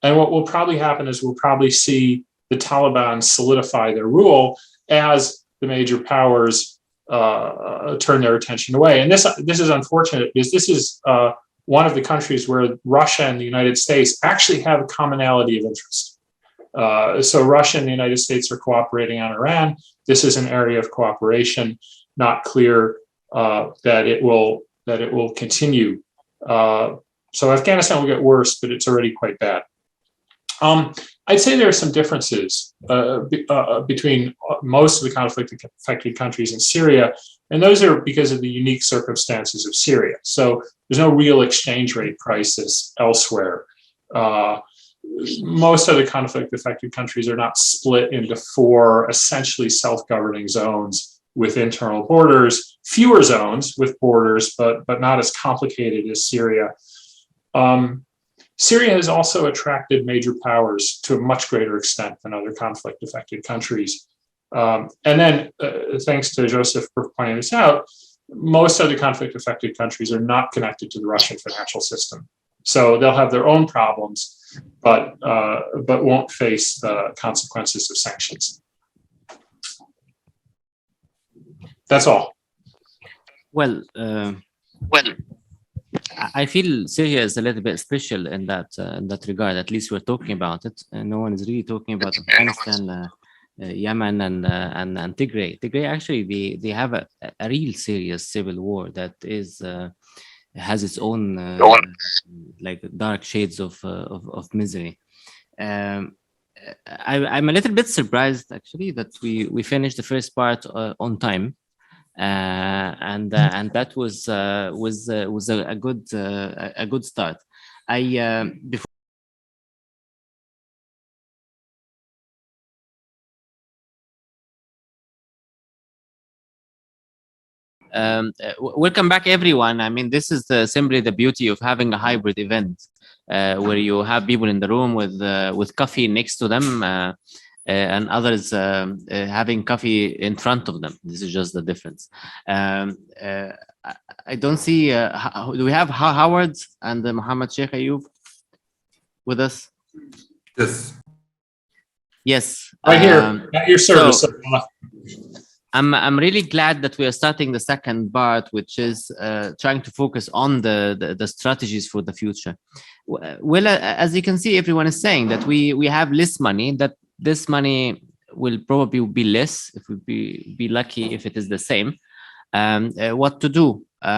And what will probably happen is we'll probably see the Taliban solidify their rule as the major powers turn their attention away. And this is unfortunate, because this is one of the countries where Russia and the United States actually have a commonality of interest. So Russia and the United States are cooperating on Iran. This is an area of cooperation, not clear that it will continue. So Afghanistan will get worse, but it's already quite bad. I'd say there are some differences between most of the conflict-affected countries in Syria, and those are because of the unique circumstances of Syria. So there's no real exchange rate crisis elsewhere. Most of the conflict-affected countries are not split into four essentially self-governing zones with internal borders, fewer zones with borders, but not as complicated as Syria. Syria has also attracted major powers to a much greater extent than other conflict-affected countries. And then, thanks to Joseph for pointing this out, most other conflict-affected countries are not connected to the Russian financial system. So they'll have their own problems, but won't face the consequences of sanctions. That's all. Well, I feel Syria is a little bit special in that regard. At least we're talking about it. No one is really talking about Afghanistan, Yemen, and Tigray. Tigray actually they have a real serious civil war that is has its own like dark shades of misery. I'm a little bit surprised actually that we finished the first part on time. And that was a good start. Before welcome back, everyone. I mean, this is simply the beauty of having a hybrid event, where you have people in the room with coffee next to them. And others having coffee in front of them. This is just the difference. I don't see, do we have Howard and Mohammed Sheikh Ayub with us? Yes. Yes. Right here, at your service. So, I'm really glad that we are starting the second part, which is trying to focus on the strategies for the future. Well, as you can see, everyone is saying that we have less money, that this money will probably be less if we be lucky if it is the same. What to do? We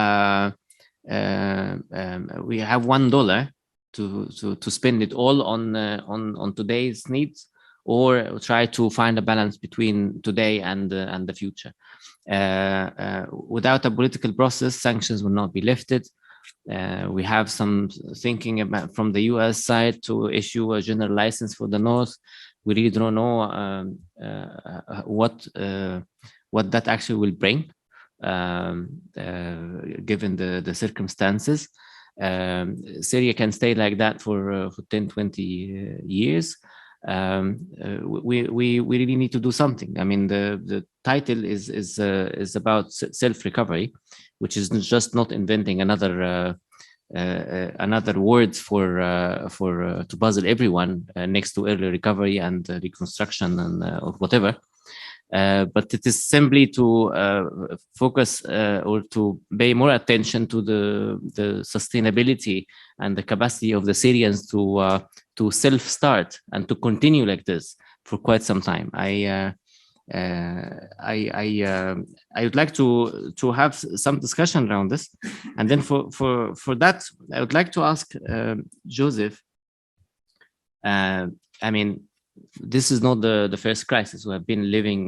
have $1 to spend it all on today's needs, or try to find a balance between today and the future. Without a political process, sanctions will not be lifted. We have some thinking about from the US side to issue a general license for the North. We really don't know what that actually will bring, given the circumstances. Syria can stay like that for 10, 20 years. We really need to do something. I mean, the title is about self-recovery, which is just not inventing another words for to puzzle everyone next to early recovery and reconstruction and or whatever. But it is simply to focus or to pay more attention to the sustainability and the capacity of the Syrians to self-start and to continue like this for quite some time. I would like to have some discussion around this, and then for that I would like to ask Joseph, I mean, this is not the first crisis. We have been living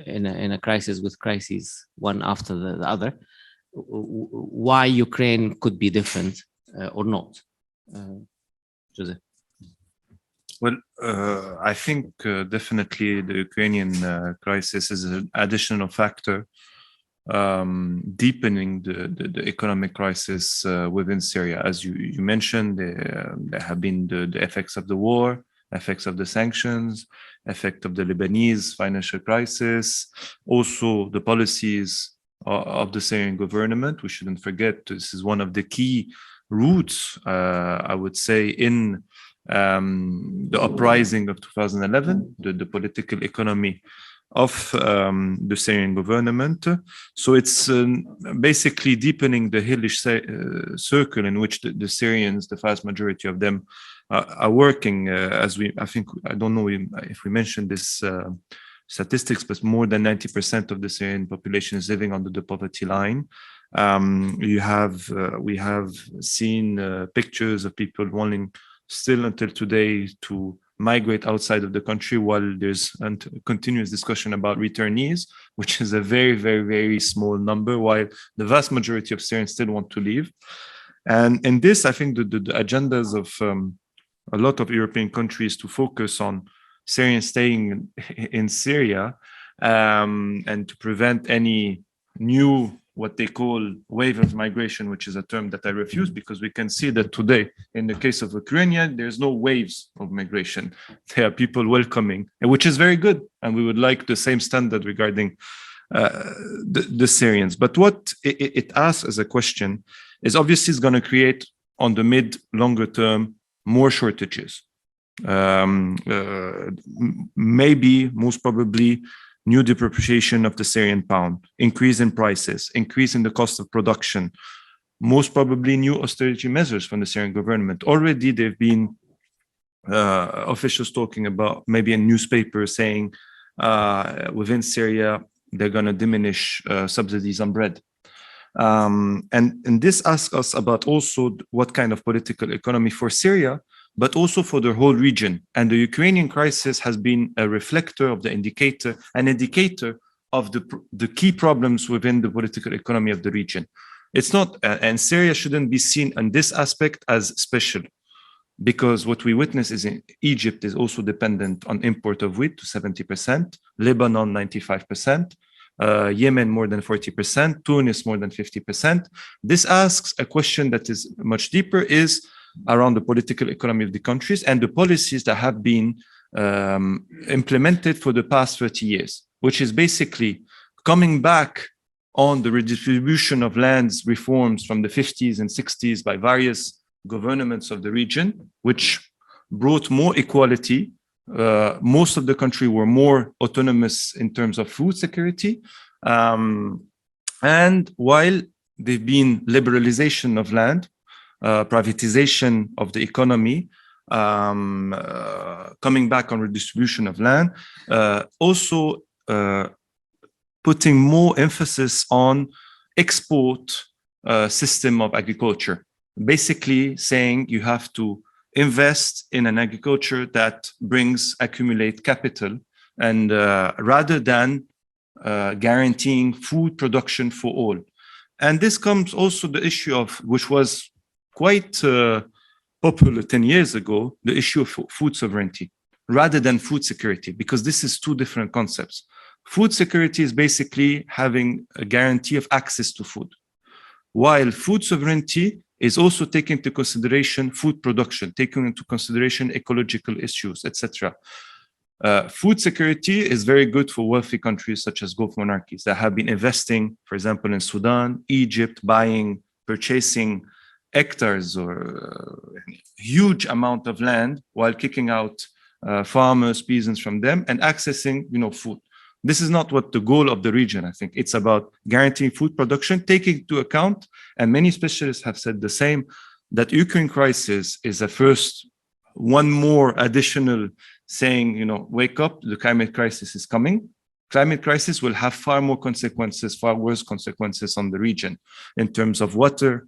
in a crisis with crises one after the other. Why Ukraine could be different or not? Jose. Well, I think definitely the Ukrainian crisis is an additional factor deepening the economic crisis within Syria. As you mentioned, there have been the effects of the war, effects of the sanctions, effect of the Lebanese financial crisis, also the policies of the Syrian government. We shouldn't forget this is one of the key roots, I would say, in the uprising of 2011, the political economy of the Syrian government. So it's basically deepening the hellish circle in which the Syrians, the vast majority of them, are working. I don't know if we mentioned this statistics, but more than 90% of the Syrian population is living under the poverty line. We have seen pictures of people wanting still until today to migrate outside of the country, while there's a continuous discussion about returnees, which is a very, very, very small number, while the vast majority of Syrians still want to leave. And in this, I think the agendas of a lot of European countries to focus on Syrians staying in Syria and to prevent any new, what they call wave of migration, which is a term that I refuse, because we can see that today, in the case of Ukrainian, there's no waves of migration. There are people welcoming, which is very good. And we would like the same standard regarding the Syrians. But what it asks as a question is obviously it's going to create on the longer term more shortages. Maybe, most probably, new depreciation of the Syrian pound, increase in prices, increase in the cost of production, most probably new austerity measures from the Syrian government. Already there have been officials talking about, maybe in newspapers saying within Syria, they're going to diminish subsidies on bread. And this asks us about also what kind of political economy for Syria, but also for the whole region. And the Ukrainian crisis has been a reflector of an indicator of the key problems within the political economy of the region. It's not, and Syria shouldn't be seen in this aspect as special, because what we witness is in Egypt is also dependent on import of wheat to 70%, Lebanon 95%, Yemen more than 40%, Tunis more than 50%. This asks a question that is much deeper, is around the political economy of the countries and the policies that have been implemented for the past 30 years, which is basically coming back on the redistribution of lands reforms from the 50s and 60s by various governments of the region, which brought more equality. Most of the country were more autonomous in terms of food security. And while there've been liberalization of land, privatization of the economy, coming back on redistribution of land, also putting more emphasis on export system of agriculture, basically saying you have to invest in an agriculture that accumulate capital, and rather than guaranteeing food production for all. And this comes also the issue of, which was quite popular 10 years ago, the issue of food sovereignty rather than food security, because this is two different concepts. Food security is basically having a guarantee of access to food, while food sovereignty is also taking into consideration food production, taking into consideration ecological issues, etc. Food security is very good for wealthy countries such as Gulf monarchies that have been investing, for example, in Sudan, Egypt, purchasing hectares or huge amount of land while kicking out farmers, peasants from them and accessing, food. This is not what the goal of the region. I think it's about guaranteeing food production, taking into account, and many specialists have said the same, that Ukraine crisis is a first one more additional saying, wake up, the climate crisis is coming. Climate crisis will have far more consequences, far worse consequences on the region in terms of water,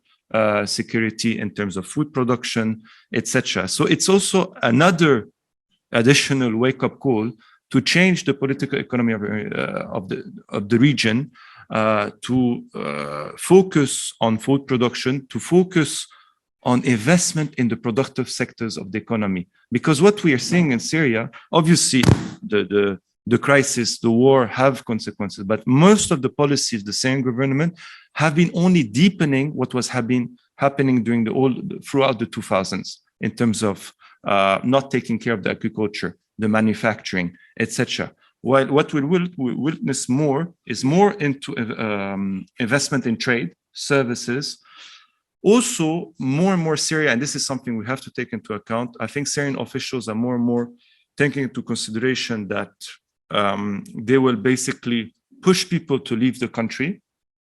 security, in terms of food production, etc. So it's also another additional wake-up call to change the political economy of the region, to focus on food production, to focus on investment in the productive sectors of the economy. Because what we are seeing in Syria, obviously the crisis, the war have consequences, but most of the policies the Syrian government have been only deepening what was happening during throughout the 2000s in terms of not taking care of the agriculture, the manufacturing, etc. While what we will witness more is more into investment in trade, services. Also, more and more Syria, and this is something we have to take into account, I think Syrian officials are more and more taking into consideration that they will basically push people to leave the country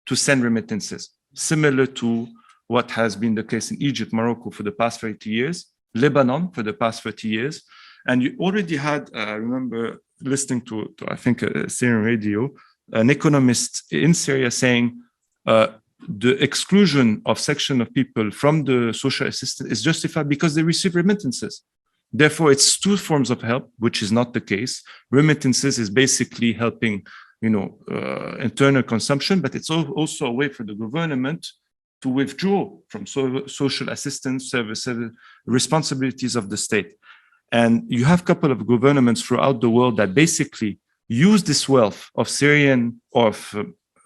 to send remittances, similar to what has been the case in Egypt, Morocco for the past 30 years, Lebanon for the past 30 years. And you already had, I remember listening to I think, Syrian radio, an economist in Syria saying, the exclusion of section of people from the social assistance is justified because they receive remittances. Therefore, it's two forms of help, which is not the case. Remittances is basically helping, internal consumption, but it's also a way for the government to withdraw from social assistance services, responsibilities of the state. And you have a couple of governments throughout the world that basically use this wealth of Syrian, of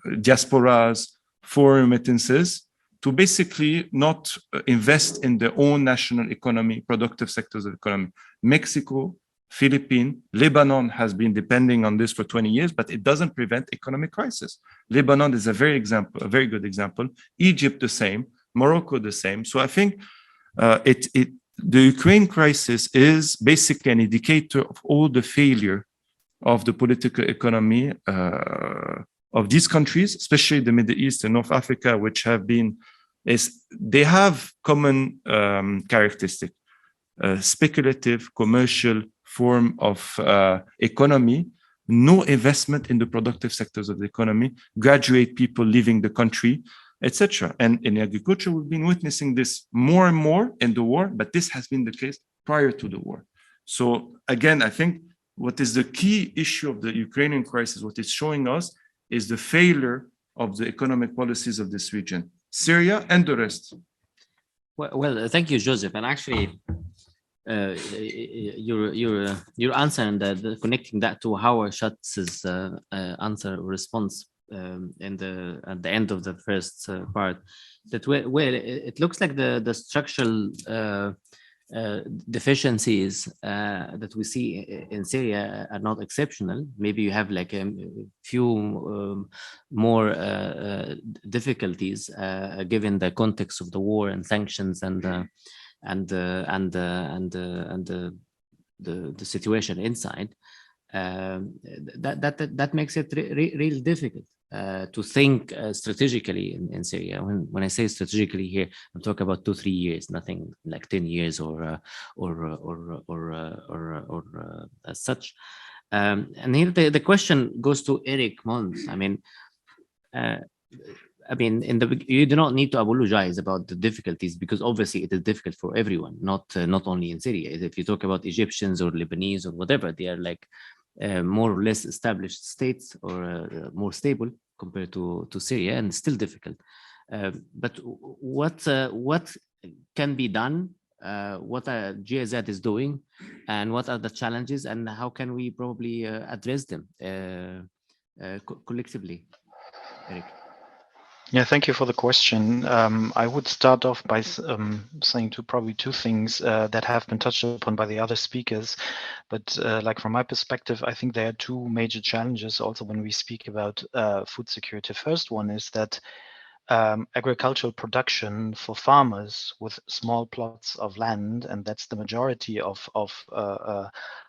diasporas, for remittances to basically not invest in their own national economy, productive sectors of the economy. Mexico, Philippines, Lebanon has been depending on this for 20 years, but it doesn't prevent economic crisis. Lebanon is a very good example. Egypt, the same. Morocco, the same. So I think the Ukraine crisis is basically an indicator of all the failure of the political economy of these countries, especially the Middle East and North Africa, which they have common characteristic, speculative, commercial form of economy, no investment in the productive sectors of the economy, graduate people leaving the country, etc. And in agriculture, we've been witnessing this more and more in the war, but this has been the case prior to the war. So again, I think what is the key issue of the Ukrainian crisis, what it's showing us is the failure of the economic policies of this region, Syria and the rest. Well, thank you, Joseph. And actually, your answer and connecting that to Howard Schatz's answer response at the end of the first part, that it looks like the structural deficiencies that we see in Syria are not exceptional. Maybe you have like a few more difficulties given the context of the war and sanctions and the situation inside. That makes it real difficult to think strategically in Syria. When I say strategically here, I'm talking about 2-3 years, nothing like 10 years or as such. And here the question goes to Eric Mons. You do not need to apologize about the difficulties, because obviously it is difficult for everyone, not only in Syria. If you talk about Egyptians or Lebanese or whatever, they are like more or less established states or more stable compared to Syria, and still difficult. But what can be done? What GIZ is doing, and what are the challenges, and how can we probably address them collectively? Eric. Yeah, thank you for the question. I would start off by saying probably two things that have been touched upon by the other speakers. But like from my perspective, I think there are two major challenges also when we speak about food security. First one is that agricultural production for farmers with small plots of land, and that's the majority of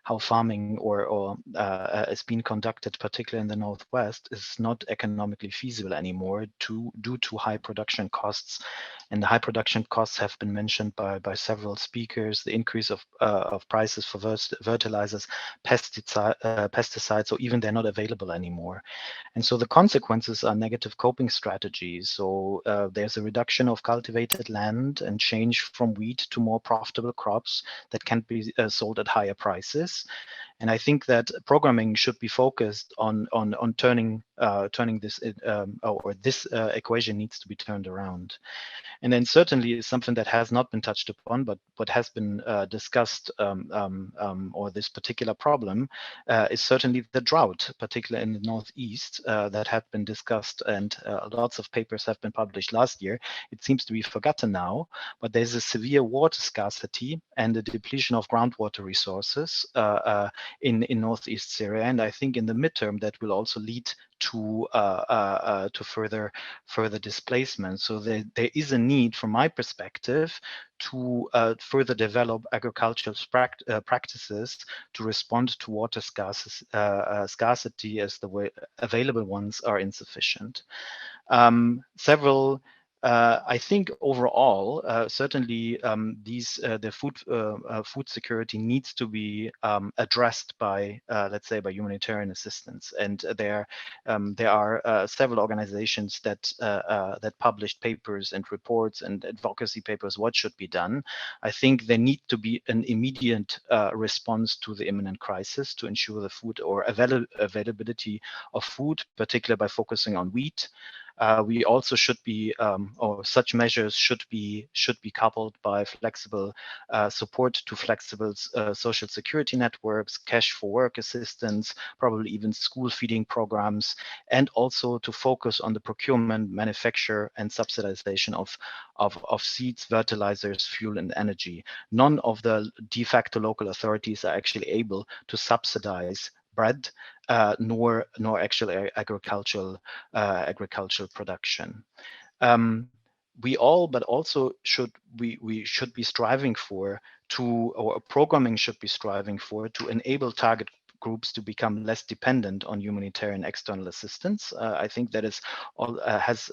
how farming or is being conducted, particularly in the northwest, is not economically feasible anymore due to high production costs. And the high production costs have been mentioned by several speakers. The increase of prices for fertilizers, pesticides, or even they're not available anymore. And so the consequences are negative coping strategies. So there's a reduction of cultivated land and change from wheat to more profitable crops that can be sold at higher prices. And I think that programming should be focused on turning this or this equation needs to be turned around. And then certainly is something that has not been touched upon, but what has been discussed, or this particular problem, is certainly the drought, particularly in the Northeast, that have been discussed, and lots of papers have been published last year. It seems to be forgotten now, but there's a severe water scarcity and a depletion of groundwater resources in Northeast Syria. And I think in the midterm that will also lead to further displacement. So there is a need, from my perspective, to further develop agricultural practices to respond to water scarcity as the available ones are insufficient. I think overall, certainly the food security needs to be addressed by, let's say, by humanitarian assistance. And there are several organizations that published papers and reports and advocacy papers what should be done. I think there need to be an immediate response to the imminent crisis to ensure the food or availability of food, particularly by focusing on wheat. We also should be, or such measures should be coupled by flexible support to flexible social security networks, cash for work assistance, probably even school feeding programs, and also to focus on the procurement, manufacture, and subsidization of seeds, fertilizers, fuel, and energy. None of the de facto local authorities are actually able to subsidize bread, nor actual agricultural production. We should be striving for or programming should be striving for to enable target groups to become less dependent on humanitarian external assistance. I think that is has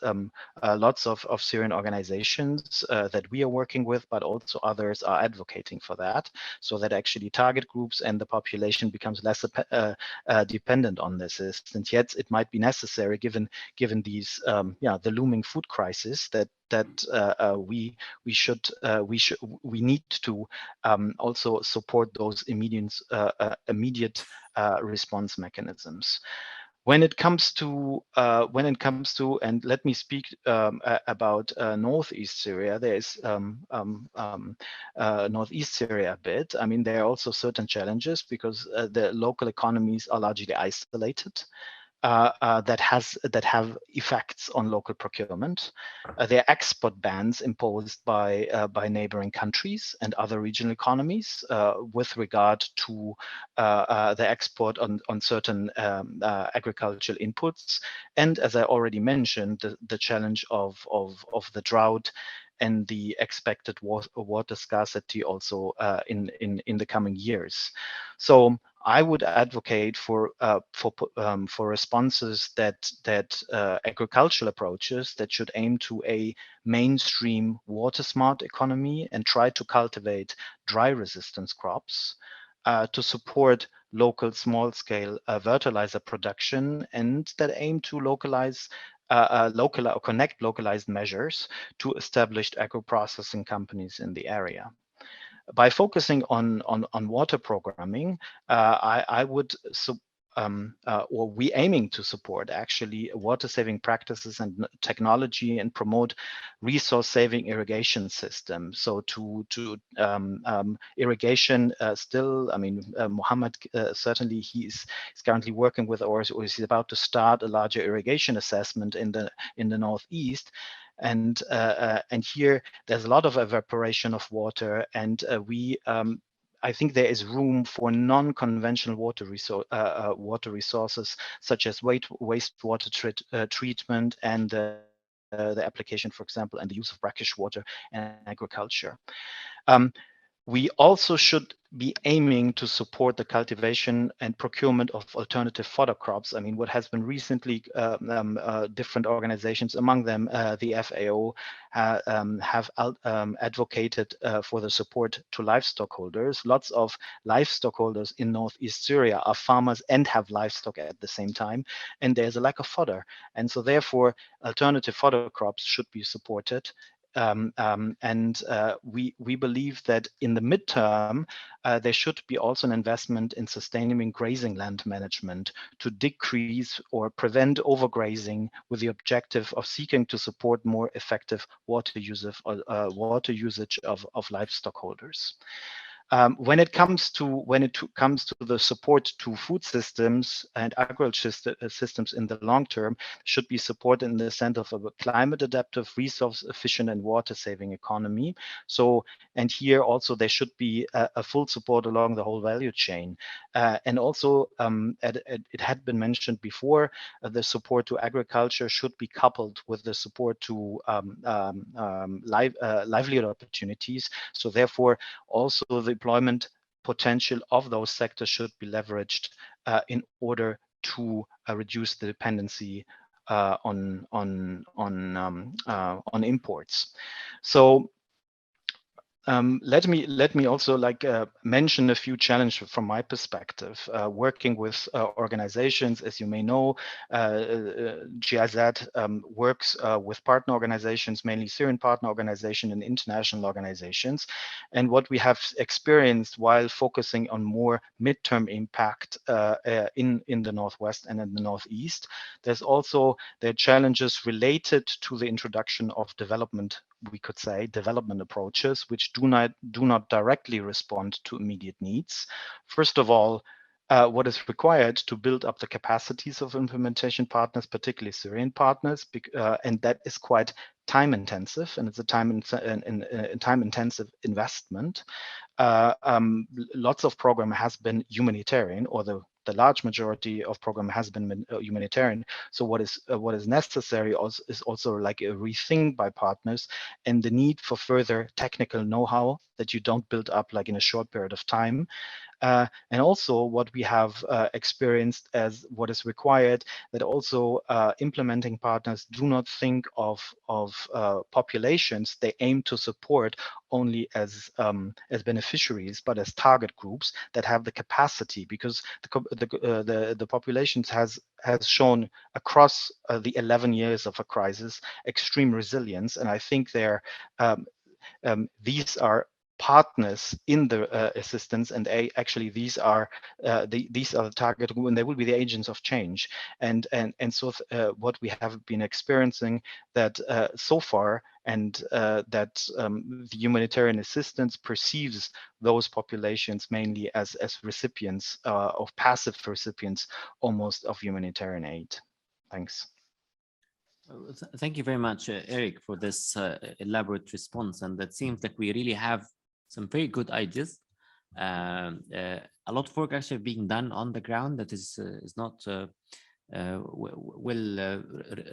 lots of Syrian organizations that we are working with, but also others are advocating for that, so that actually target groups and the population becomes less dependent on this assistance. Yet it might be necessary, given these the looming food crisis, that we need to also support those immediate response mechanisms. When it comes to, and let me speak about Northeast Syria, there is Northeast Syria a bit. I mean, there are also certain challenges because the local economies are largely isolated. That have effects on local procurement. There are export bans imposed by neighboring countries and other regional economies with regard to the export on certain agricultural inputs. And as I already mentioned, the challenge of the drought and the expected water scarcity also in the coming years. So I would advocate for responses that agricultural approaches that should aim to a mainstream water smart economy and try to cultivate dry resistance crops, to support local small scale fertilizer production, and that aim to connect localized measures to established agro-processing companies in the area. By focusing on water programming, I would or we aiming to support actually water saving practices and technology and promote resource saving irrigation systems. So to irrigation still, I mean, Mohammed certainly he's currently working with, or he's about to start a larger irrigation assessment in the Northeast. And here there's a lot of evaporation of water, and I think there is room for non-conventional water resources such as wastewater treatment and the application, for example, and the use of brackish water in agriculture. We also should be aiming to support the cultivation and procurement of alternative fodder crops. I mean, what has been recently, different organizations, among them the FAO, have advocated for the support to livestock holders. Lots of livestock holders in Northeast Syria are farmers and have livestock at the same time, and there's a lack of fodder. And so therefore, alternative fodder crops should be supported. We believe that in the midterm, there should be also an investment in sustaining grazing land management to decrease or prevent overgrazing, with the objective of seeking to support more effective water usage of livestock holders. When it comes to the support to food systems and agricultural systems in the long term, should be supported in the sense of a climate adaptive, resource efficient, and water saving economy. So, and here also there should be a full support along the whole value chain. And also, it had been mentioned before, the support to agriculture should be coupled with the support to livelihood opportunities. So therefore, also the employment potential of those sectors should be leveraged in order to reduce the dependency on imports. So let me also mention a few challenges from my perspective. Working with organizations, as you may know, GIZ works with partner organizations, mainly Syrian partner organizations and international organizations. And what we have experienced while focusing on more midterm impact in the Northwest and in the Northeast, there are challenges related to the introduction of development approaches, which do not directly respond to immediate needs. First of all, what is required to build up the capacities of implementation partners, particularly Syrian partners, and that is quite time intensive, and it's a time intensive investment. Lots of program has been humanitarian, or the large majority of program has been humanitarian. So what is necessary is also like a rethink by partners, and the need for further technical know-how that you don't build up like in a short period of time. And also what we have experienced as what is required, that also implementing partners do not think of populations they aim to support only as beneficiaries, but as target groups that have the capacity, because the populations has shown across the 11 years of a crisis extreme resilience, and I think these are partners in the assistance, and these are the target group, and they will be the agents of change. And so what we have been experiencing that so far, and that the humanitarian assistance perceives those populations mainly as recipients of passive recipients almost of humanitarian aid. Thanks. Thank you very much, Eric, for this elaborate response. And that seems like we really have some very good ideas. A lot of work actually being done on the ground that is not well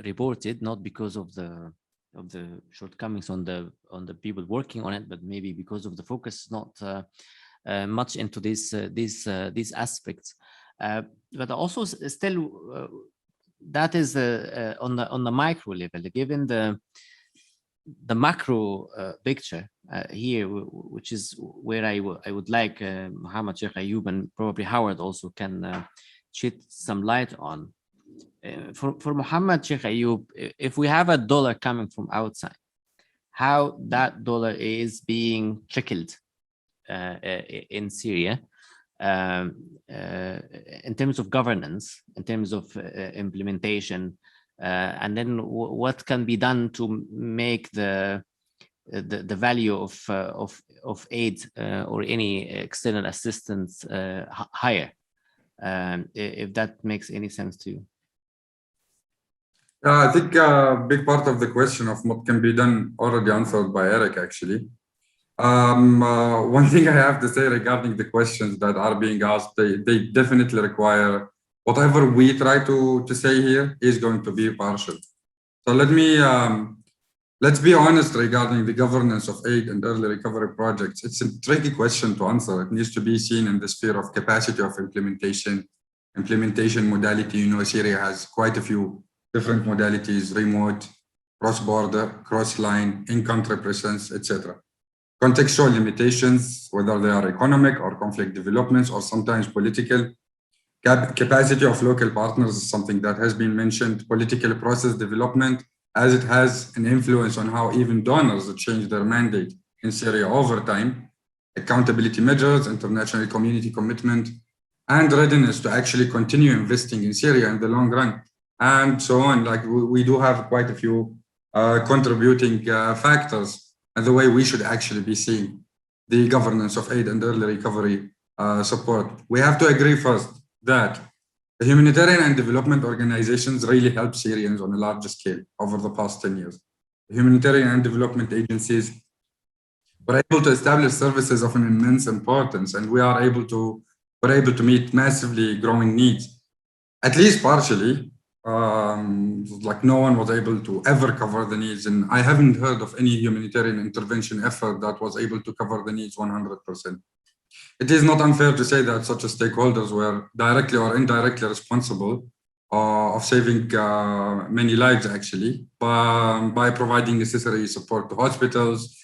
reported, not because of the shortcomings on the people working on it, but maybe because of the focus not much into these aspects. But also still, that is on the micro level, given the macro picture here, which is where I would like Mohammed Sheikh Ayub and probably Howard also can shed some light on. For Mohammed Sheikh Ayub, if we have a dollar coming from outside, how that dollar is being trickled in Syria, in terms of governance, in terms of implementation, and then what can be done to make the value of aid or any external assistance higher, if that makes any sense to you. I think a big part of the question of what can be done already answered by Eric, actually. One thing I have to say regarding the questions that are being asked, they definitely require whatever we try to say here is going to be partial. So let me let's be honest regarding the governance of aid and early recovery projects. It's a tricky question to answer. It needs to be seen in the sphere of capacity of implementation modality. You know, Syria has quite a few different modalities: remote, cross-border, cross-line, in-country presence, etc. Contextual limitations, whether they are economic or conflict developments or sometimes political. Capacity of local partners is something that has been mentioned. Political process development, as it has an influence on how even donors change their mandate in Syria over time. Accountability measures, international community commitment, and readiness to actually continue investing in Syria in the long run, and so on. Like we do have quite a few contributing factors and the way we should actually be seeing the governance of aid and early recovery support. We have to agree first that the humanitarian and development organizations really help Syrians on a large scale over the past 10 years. The humanitarian and development agencies were able to establish services of an immense importance, and we're able to meet massively growing needs, at least partially. Like no one was able to ever cover the needs, and I haven't heard of any humanitarian intervention effort that was able to cover the needs 100%. It is not unfair to say that such stakeholders were directly or indirectly responsible of saving many lives, actually, by providing necessary support to hospitals,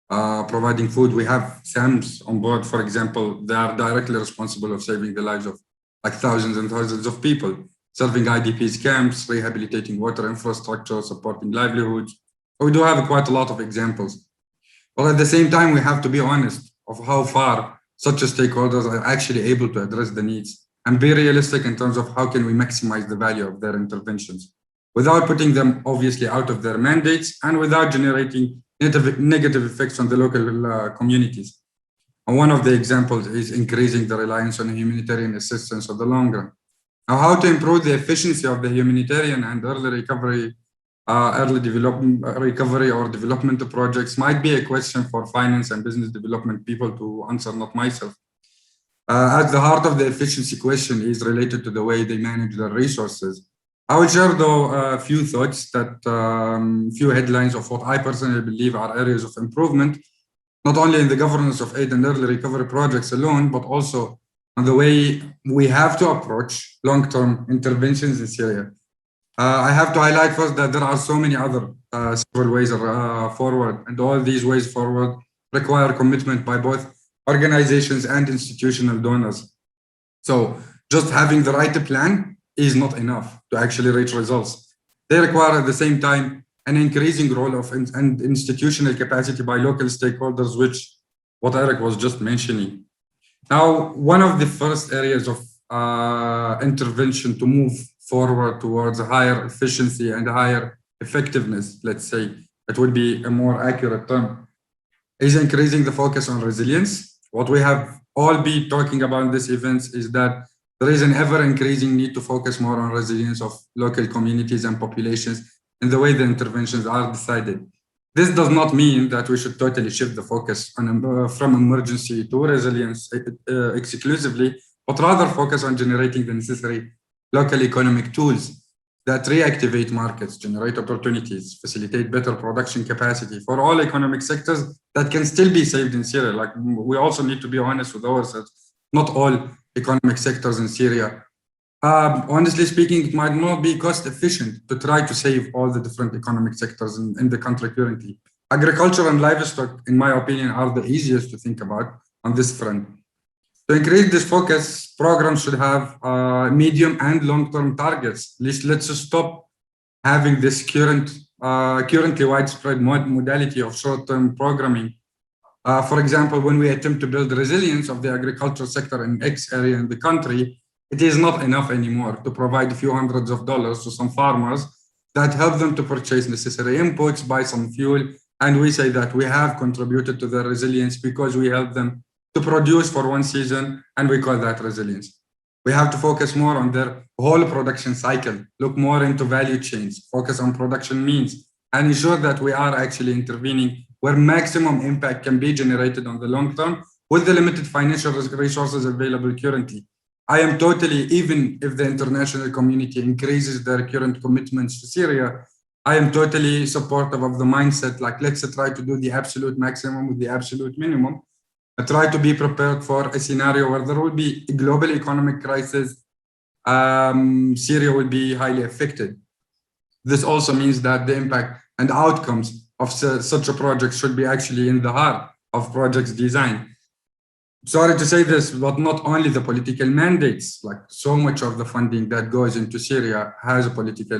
providing food. We have SAMs on board, for example. They are directly responsible of saving the lives of like thousands and thousands of people, serving IDPs camps, rehabilitating water infrastructure, supporting livelihoods. We do have quite a lot of examples. But at the same time, we have to be honest of how far such stakeholders are actually able to address the needs and be realistic in terms of how can we maximize the value of their interventions without putting them obviously out of their mandates and without generating negative effects on the local communities. And one of the examples is increasing the reliance on humanitarian assistance in the long run. Now, how to improve the efficiency of the humanitarian and early recovery, recovery or development projects might be a question for finance and business development people to answer, not myself. At the heart of the efficiency question is related to the way they manage their resources. I will share though a few thoughts that, few headlines of what I personally believe are areas of improvement, not only in the governance of aid and early recovery projects alone, but also on the way we have to approach long-term interventions in Syria. I have to highlight first that there are so many other several ways forward, and all these ways forward require commitment by both organizations and institutional donors. So just having the right plan is not enough to actually reach results. They require at the same time an increasing role of and institutional capacity by local stakeholders, which what Eric was just mentioning. Now, one of the first areas of intervention to move forward towards a higher efficiency and higher effectiveness, let's say, it would be a more accurate term, is increasing the focus on resilience. What we have all been talking about in these events is that there is an ever increasing need to focus more on resilience of local communities and populations in the way the interventions are decided. This does not mean that we should totally shift the focus on, from emergency to resilience exclusively, but rather focus on generating the necessary local economic tools that reactivate markets, generate opportunities, facilitate better production capacity for all economic sectors that can still be saved in Syria. Like, we also need to be honest with ourselves. Not all economic sectors in Syria. Honestly speaking, it might not be cost efficient to try to save all the different economic sectors in the country currently. Agriculture and livestock, in my opinion, are the easiest to think about on this front. To increase this focus, programs should have medium and long-term targets. Let's stop having this currently widespread modality of short-term programming. For example, when we attempt to build resilience of the agricultural sector in X area in the country, it is not enough anymore to provide a few hundreds of dollars to some farmers that help them to purchase necessary inputs, buy some fuel, and we say that we have contributed to their resilience because we help them to produce for one season, and we call that resilience. We have to focus more on their whole production cycle, look more into value chains, focus on production means, and ensure that we are actually intervening where maximum impact can be generated on the long term with the limited financial resources available currently. I am totally, even if the international community increases their current commitments to Syria, I am totally supportive of the mindset, like let's try to do the absolute maximum with the absolute minimum. Try to be prepared for a scenario where there will be a global economic crisis. Syria will be highly affected. This also means that the impact and outcomes of such a project should be actually in the heart of project's design. Sorry to say this, but not only the political mandates, like so much of the funding that goes into Syria has a political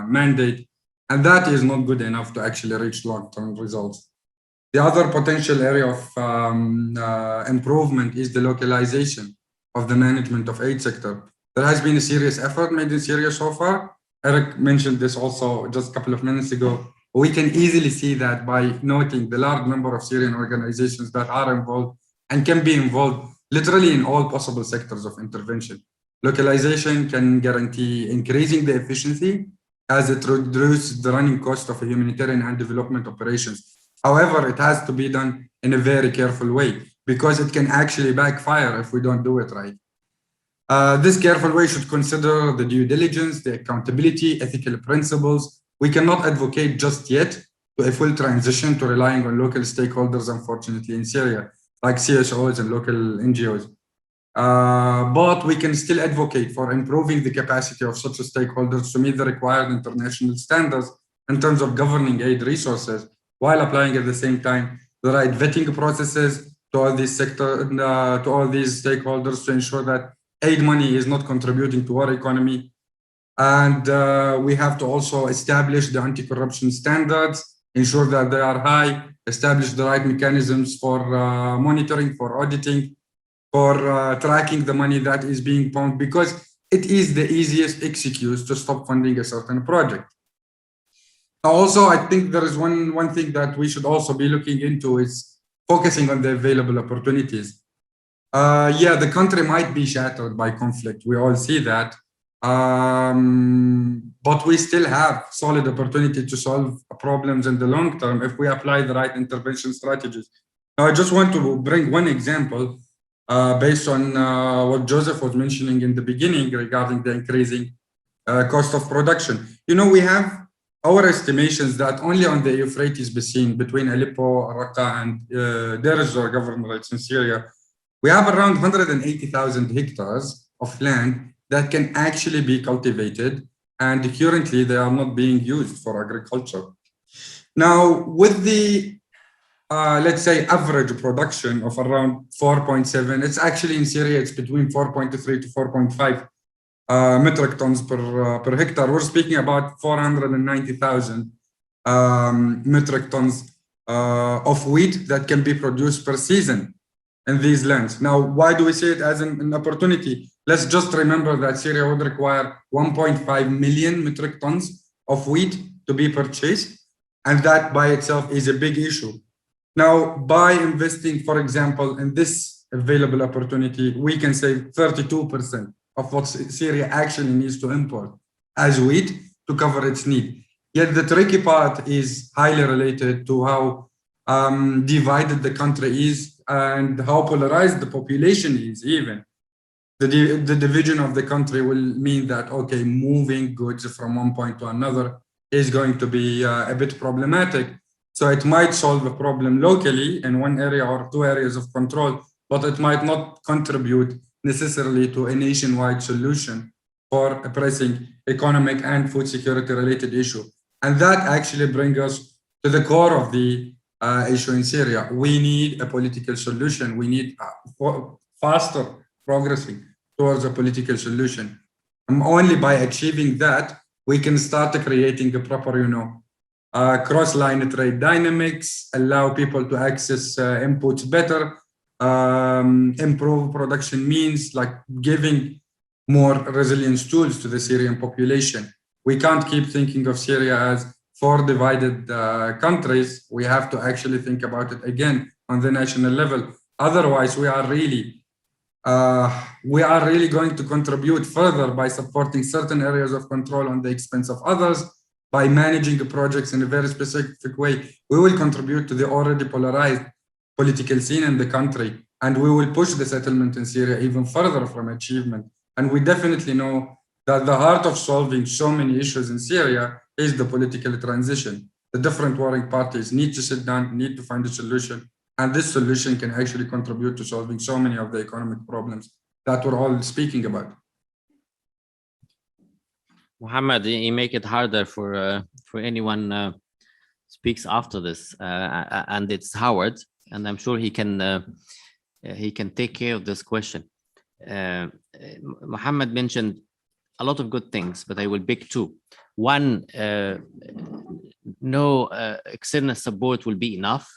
mandate, and that is not good enough to actually reach long-term results. The other potential area of improvement is the localization of the management of aid sector. There has been a serious effort made in Syria so far. Eric mentioned this also just a couple of minutes ago. We can easily see that by noting the large number of Syrian organizations that are involved and can be involved literally in all possible sectors of intervention. Localization can guarantee increasing the efficiency as it reduces the running cost of a humanitarian and development operations. However, it has to be done in a very careful way because it can actually backfire if we don't do it right. This careful way should consider the due diligence, the accountability, ethical principles. We cannot advocate just yet to a full transition to relying on local stakeholders, unfortunately, in Syria, like CSOs and local NGOs. But we can still advocate for improving the capacity of such stakeholders to meet the required international standards in terms of governing aid resources, while applying at the same time the right vetting processes to all these to all these stakeholders to ensure that aid money is not contributing to our economy. And we have to also establish the anti-corruption standards, ensure that they are high, establish the right mechanisms for monitoring, for auditing, for tracking the money that is being pumped, because it is the easiest excuse to stop funding a certain project. Also, I think there is one thing that we should also be looking into is focusing on the available opportunities. Yeah, the country might be shattered by conflict. We all see that. But we still have solid opportunity to solve problems in the long term if we apply the right intervention strategies. Now, I just want to bring one example based on what Joseph was mentioning in the beginning regarding the increasing cost of production. You know, we have our estimations that only on the Euphrates basin between Aleppo, Raqqa, and Deir ez-Zor governorates in Syria, we have around 180,000 hectares of land that can actually be cultivated, and currently they are not being used for agriculture. Now, with the, let's say, average production of around 4.7, it's actually in Syria, it's between 4.3 to 4.5 metric tons per hectare. We're speaking about 490,000 metric tons of wheat that can be produced per season in these lands. Now, why do we see it as an opportunity? Let's just remember that Syria would require 1.5 million metric tons of wheat to be purchased, and that by itself is a big issue. Now, by investing, for example, in this available opportunity, we can save 32% of what Syria actually needs to import as wheat to cover its need. Yet the tricky part is highly related to how divided the country is and how polarized the population is even. The division of the country will mean that, okay, moving goods from one point to another is going to be a bit problematic. So it might solve a problem locally in one area or two areas of control, but it might not contribute necessarily to a nationwide solution for a pressing economic and food security related issue. And that actually brings us to the core of the issue in Syria. We need a political solution. We need faster progressing towards a political solution. And only by achieving that, we can start creating a proper, cross-line trade dynamics, allow people to access inputs better, improve production means, like giving more resilience tools to the Syrian population. We can't keep thinking of Syria as 4 divided countries. We have to actually think about it again on the national level. Otherwise, we are really going to contribute further by supporting certain areas of control on the expense of others, by managing the projects in a very specific way. We will contribute to the already polarized political scene in the country, and we will push the settlement in Syria even further from achievement. And we definitely know that the heart of solving so many issues in Syria is the political transition. The different warring parties need to sit down, need to find a solution. And this solution can actually contribute to solving so many of the economic problems that we're all speaking about. Muhammad, you make it harder for anyone speaks after this, and it's Howard, and I'm sure he can take care of this question. Muhammad mentioned a lot of good things, but I will pick two. One, no external support will be enough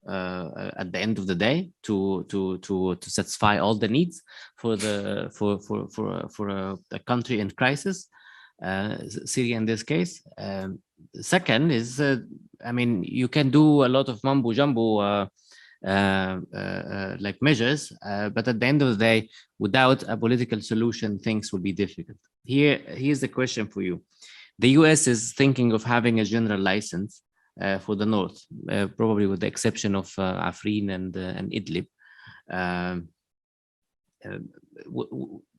at the end of the day to satisfy all the needs for a country in crisis, Syria in this case. Second is, I mean, you can do a lot of mumbo jumbo like measures, but at the end of the day, without a political solution, things will be difficult. Here's the question for you. The US is thinking of having a general license for the north, probably with the exception of Afrin and Idlib.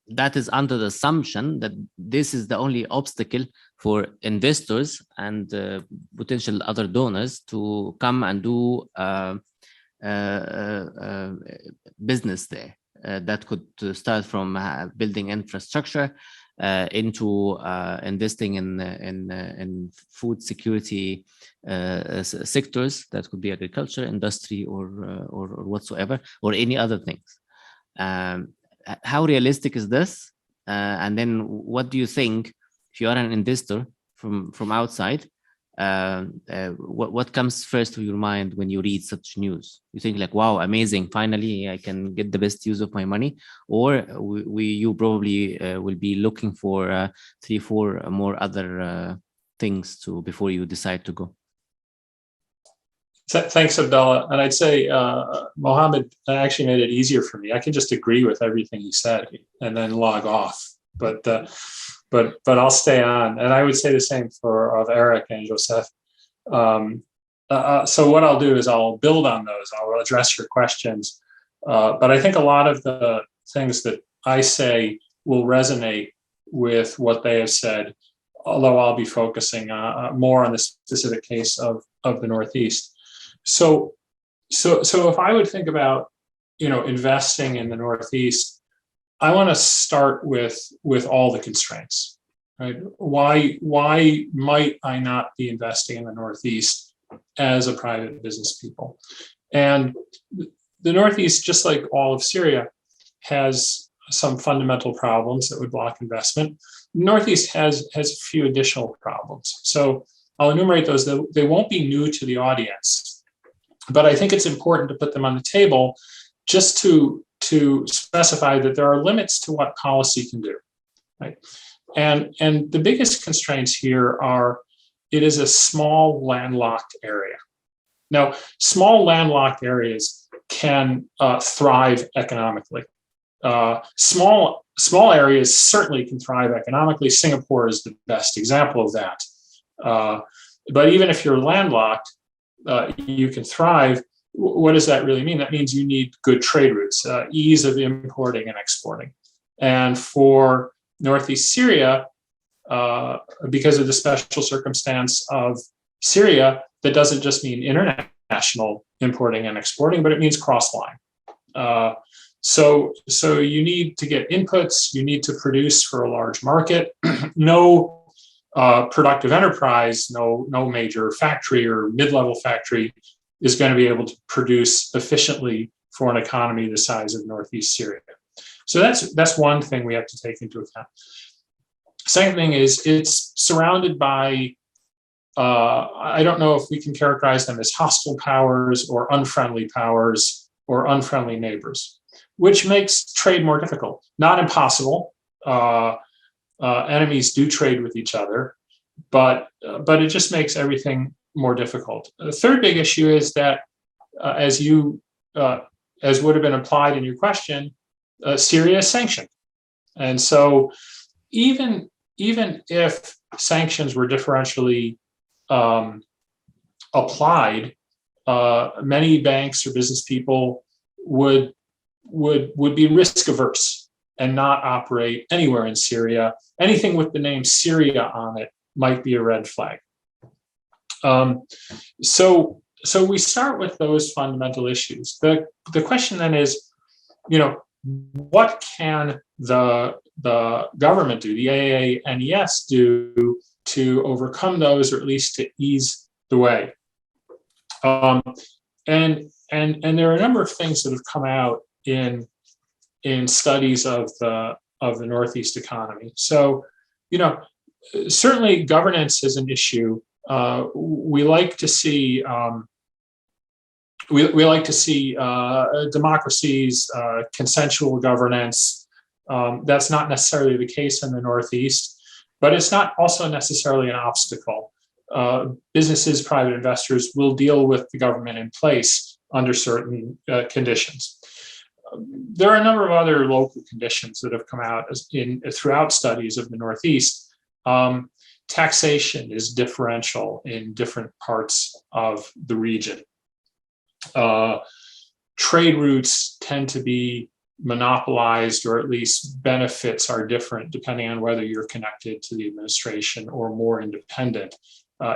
That is under the assumption that this is the only obstacle for investors and potential other donors to come and do business there. That could start from building infrastructure into investing in food security sectors. That could be agriculture, industry, or whatsoever, or any other things. How realistic is this? And then what do you think, if you are an investor from outside, what comes first to your mind when you read such news? You think like, wow, amazing, finally I can get the best use of my money? Or you probably will be looking for 3-4 more other things before you decide to go? Thanks, Abdullah. And I'd say Mohammed actually made it easier for me. I can just agree with everything he said and then log off. But I'll stay on. And I would say the same of Eric and Joseph. So what I'll do is I'll build on those. I'll address your questions. But I think a lot of the things that I say will resonate with what they have said, although I'll be focusing more on the specific case of the Northeast. So if I would think about, investing in the Northeast, I want to start with all the constraints, right? Why might I not be investing in the Northeast as a private business people? And the Northeast, just like all of Syria, has some fundamental problems that would block investment. The Northeast has a few additional problems. So I'll enumerate those. They won't be new to the audience, but I think it's important to put them on the table just to specify that there are limits to what policy can do, right? And the biggest constraints here are, it is a small landlocked area. Now, small landlocked areas can thrive economically. Small areas certainly can thrive economically. Singapore is the best example of that. But even if you're landlocked, you can thrive. What does that really mean? That means you need good trade routes, ease of importing and exporting. And for Northeast Syria, because of the special circumstance of Syria, that doesn't just mean international importing and exporting, but it means cross-line. So you need to get inputs, you need to produce for a large market. No productive enterprise, no major factory or mid-level factory is going to be able to produce efficiently for an economy the size of Northeast Syria. So that's one thing we have to take into account. Second thing is, it's surrounded by, I don't know if we can characterize them as hostile powers or unfriendly neighbors, which makes trade more difficult. Not impossible. Enemies do trade with each other, but it just makes everything more difficult. The third big issue is that, as would have been implied in your question, Syria is sanctioned, and so even if sanctions were differentially applied, many banks or business people would be risk averse and not operate anywhere in Syria. Anything with the name Syria on it might be a red flag. So we start with those fundamental issues. The question then is, what can the government do, the AANES do to overcome those, or at least to ease the way? And there are a number of things that have come out in studies of the Northeast economy. So, certainly governance is an issue. We like to see democracies, consensual governance. That's not necessarily the case in the Northeast, but it's not also necessarily an obstacle. Businesses, private investors will deal with the government in place under certain conditions. There are a number of other local conditions that have come out throughout studies of the Northeast. Taxation is differential in different parts of the region. Trade routes tend to be monopolized, or at least benefits are different depending on whether you're connected to the administration or more independent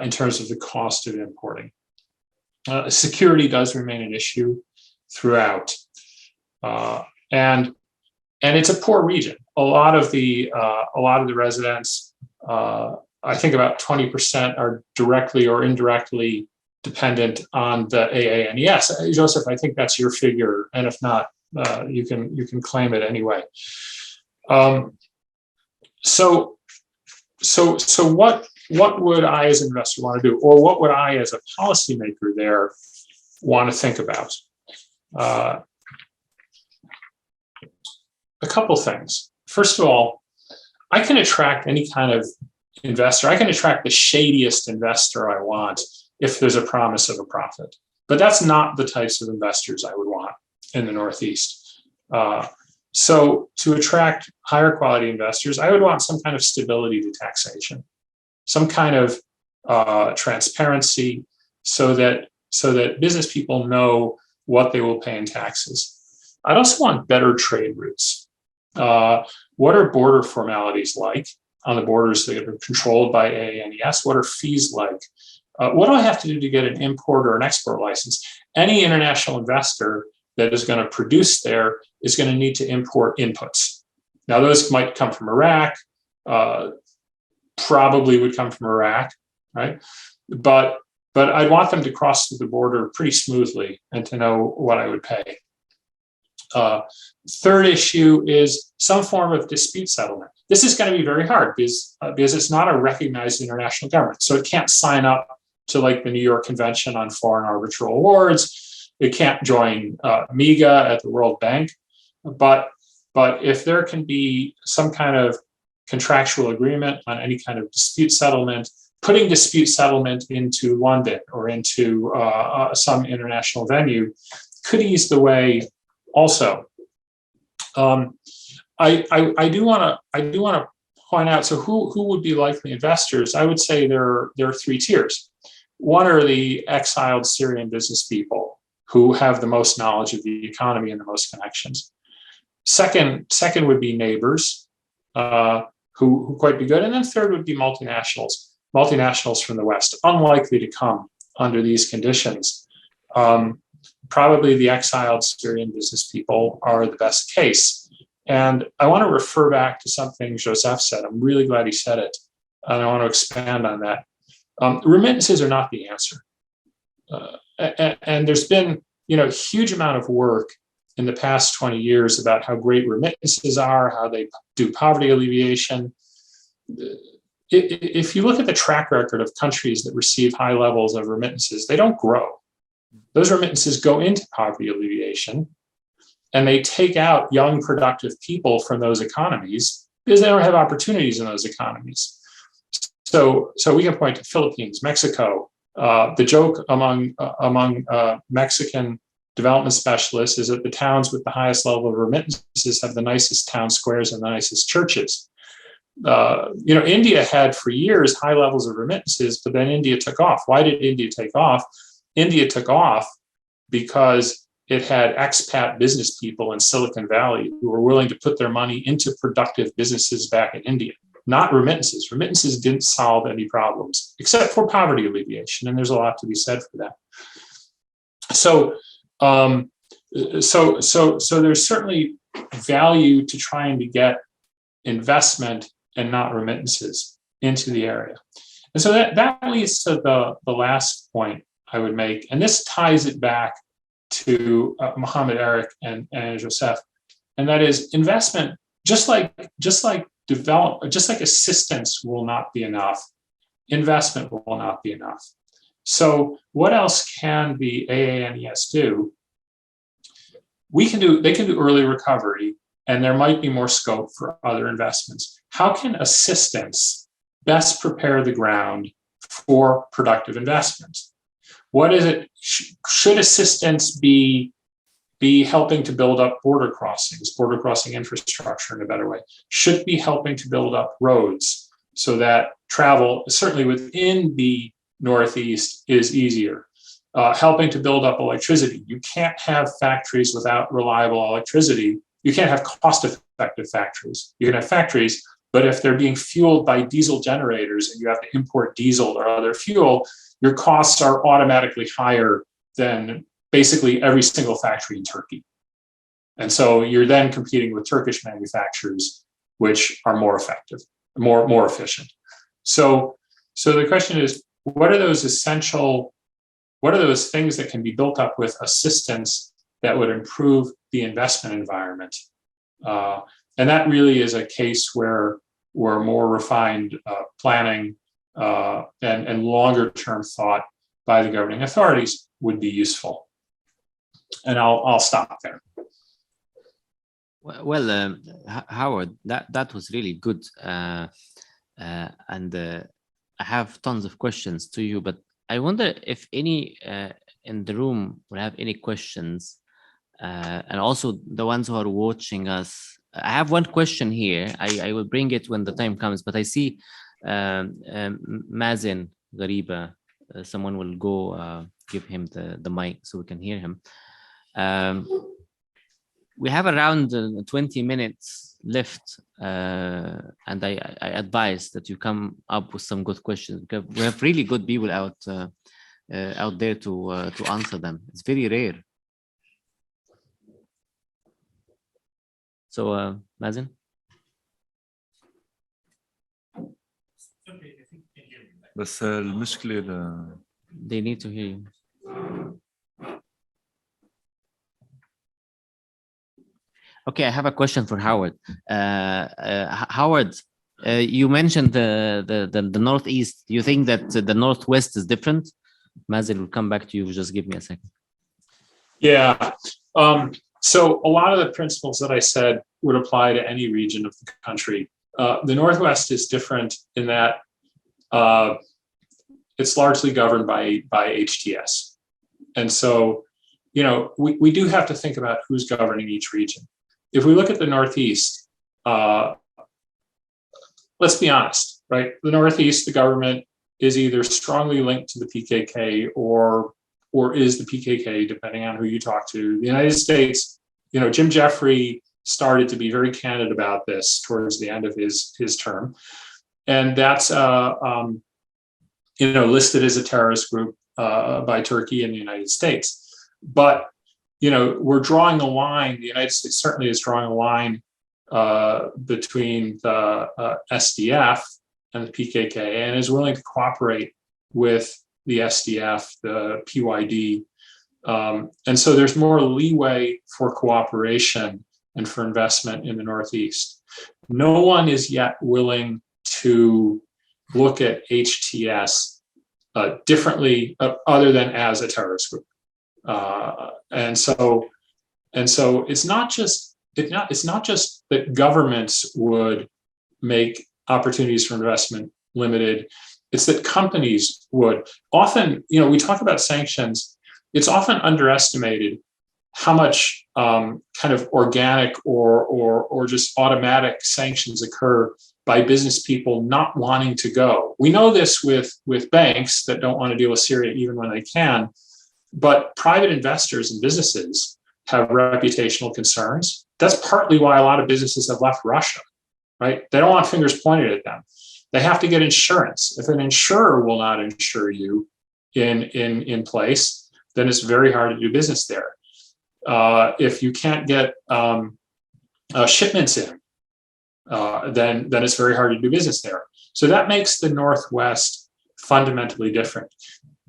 in terms of the cost of importing. Security does remain an issue throughout. And it's a poor region. A lot of the residents, I think about 20%, are directly or indirectly dependent on the AANES. Joseph, I think that's your figure, and if not, you can claim it anyway. So what would I as an investor want to do, or what would I as a policymaker there want to think about? A couple things. First of all, I can attract any kind of investor. I can attract the shadiest investor I want if there's a promise of a profit. But that's not the types of investors I would want in the Northeast. So to attract higher quality investors, I would want some kind of stability to taxation, some kind of transparency, so that business people know what they will pay in taxes. I'd also want better trade routes. What are border formalities like on the borders that are controlled by AANES? What are fees like? What do I have to do to get an import or an export license? Any international investor that is going to produce there is going to need to import inputs. Now, those might come from Iraq, probably would come from Iraq, right? But I'd want them to cross through the border pretty smoothly and to know what I would pay. Third issue is some form of dispute settlement. This is going to be very hard because it's not a recognized international government. So it can't sign up to like the New York Convention on Foreign Arbitral Awards. It can't join MIGA at the World Bank. But if there can be some kind of contractual agreement on any kind of dispute settlement, putting dispute settlement into London or into some international venue could ease the way. Also, I do want to point out. So, who would be likely investors? I would say there are three tiers. One are the exiled Syrian business people who have the most knowledge of the economy and the most connections. Second would be neighbors who quite be good, and then third would be multinationals from the West, unlikely to come under these conditions. Probably the exiled Syrian business people are the best case. And I want to refer back to something Joseph said. I'm really glad he said it. And I want to expand on that. Remittances are not the answer. And there's been, a huge amount of work in the past 20 years about how great remittances are, how they do poverty alleviation. If you look at the track record of countries that receive high levels of remittances, they don't grow. Those remittances go into poverty alleviation, and they take out young, productive people from those economies because they don't have opportunities in those economies. So we can point to Philippines, Mexico. The joke among Mexican development specialists is that the towns with the highest level of remittances have the nicest town squares and the nicest churches. India had for years high levels of remittances, but then India took off. Why did India take off? India took off because it had expat business people in Silicon Valley who were willing to put their money into productive businesses back in India. not remittances. Remittances didn't solve any problems except for poverty alleviation, and there's a lot to be said for that. So, so there's certainly value to trying to get investment and not remittances into the area. And so that leads to the last point I would make, and this ties it back to Mohammed, Eric, and Joseph, and that is investment. Just like assistance will not be enough, investment will not be enough. So what else can the AANES do? They can do early recovery, and there might be more scope for other investments. How can assistance best prepare the ground for productive investment? What is it? Should assistance be helping to build up border crossing infrastructure in a better way? Should it be helping to build up roads so that travel, certainly within the Northeast, is easier? Helping to build up electricity. You can't have factories without reliable electricity. You can't have cost-effective factories. You can have factories, but if they're being fueled by diesel generators and you have to import diesel or other fuel, your costs are automatically higher than basically every single factory in Turkey. And so you're then competing with Turkish manufacturers, which are more effective, more efficient. So the question is, what are those things that can be built up with assistance that would improve the investment environment? And that really is a case where more refined planning and longer term thought by the governing authorities would be useful. And I'll stop there. Well, Howard, that was really good. And I have tons of questions to you, but I wonder if any in the room will have any questions, and also the ones who are watching us. I have one question here. I will bring it when the time comes, but I see Mazen Ghariba. Someone will go give him the mic so we can hear him. We have around 20 minutes left, and I advise that you come up with some good questions, because we have really good people out there to answer them. It's very rare. So, Mazen? بس المشكلة They need to hear you. Okay, I have a question for Howard. Howard, you mentioned the Northeast. Do you think that the Northwest is different? Mazen will come back to you. Just give me a second. Yeah. So a lot of the principles that I said would apply to any region of the country. The Northwest is different in that it's largely governed by HTS. And so, you know, we do have to think about who's governing each region. If we look at the Northeast, let's be honest, right? The Northeast, the government is either strongly linked to the PKK or is the PKK, depending on who you talk to. The United States, you know, Jim Jeffrey started to be very candid about this towards the end of his term. And that's, you know, listed as a terrorist group by Turkey and the United States. But, you know, we're drawing a line, the United States certainly is drawing a line between the SDF and the PKK, and is willing to cooperate with the SDF, the PYD. And so there's more leeway for cooperation and for investment in the Northeast. No one is yet willing to look at HTS differently, other than as a terrorist group. And so it's not just that governments would make opportunities for investment limited. It's that companies would. Often, you know, we talk about sanctions. It's often underestimated how much kind of organic or just automatic sanctions occur by business people not wanting to go. We know this with banks that don't want to deal with Syria even when they can, but private investors and businesses have reputational concerns. That's partly why a lot of businesses have left Russia. right? They don't want fingers pointed at them. They have to get insurance. If an insurer will not insure you in place, then it's very hard to do business there. If you can't get shipments in, then it's very hard to do business there. So that makes the Northwest fundamentally different.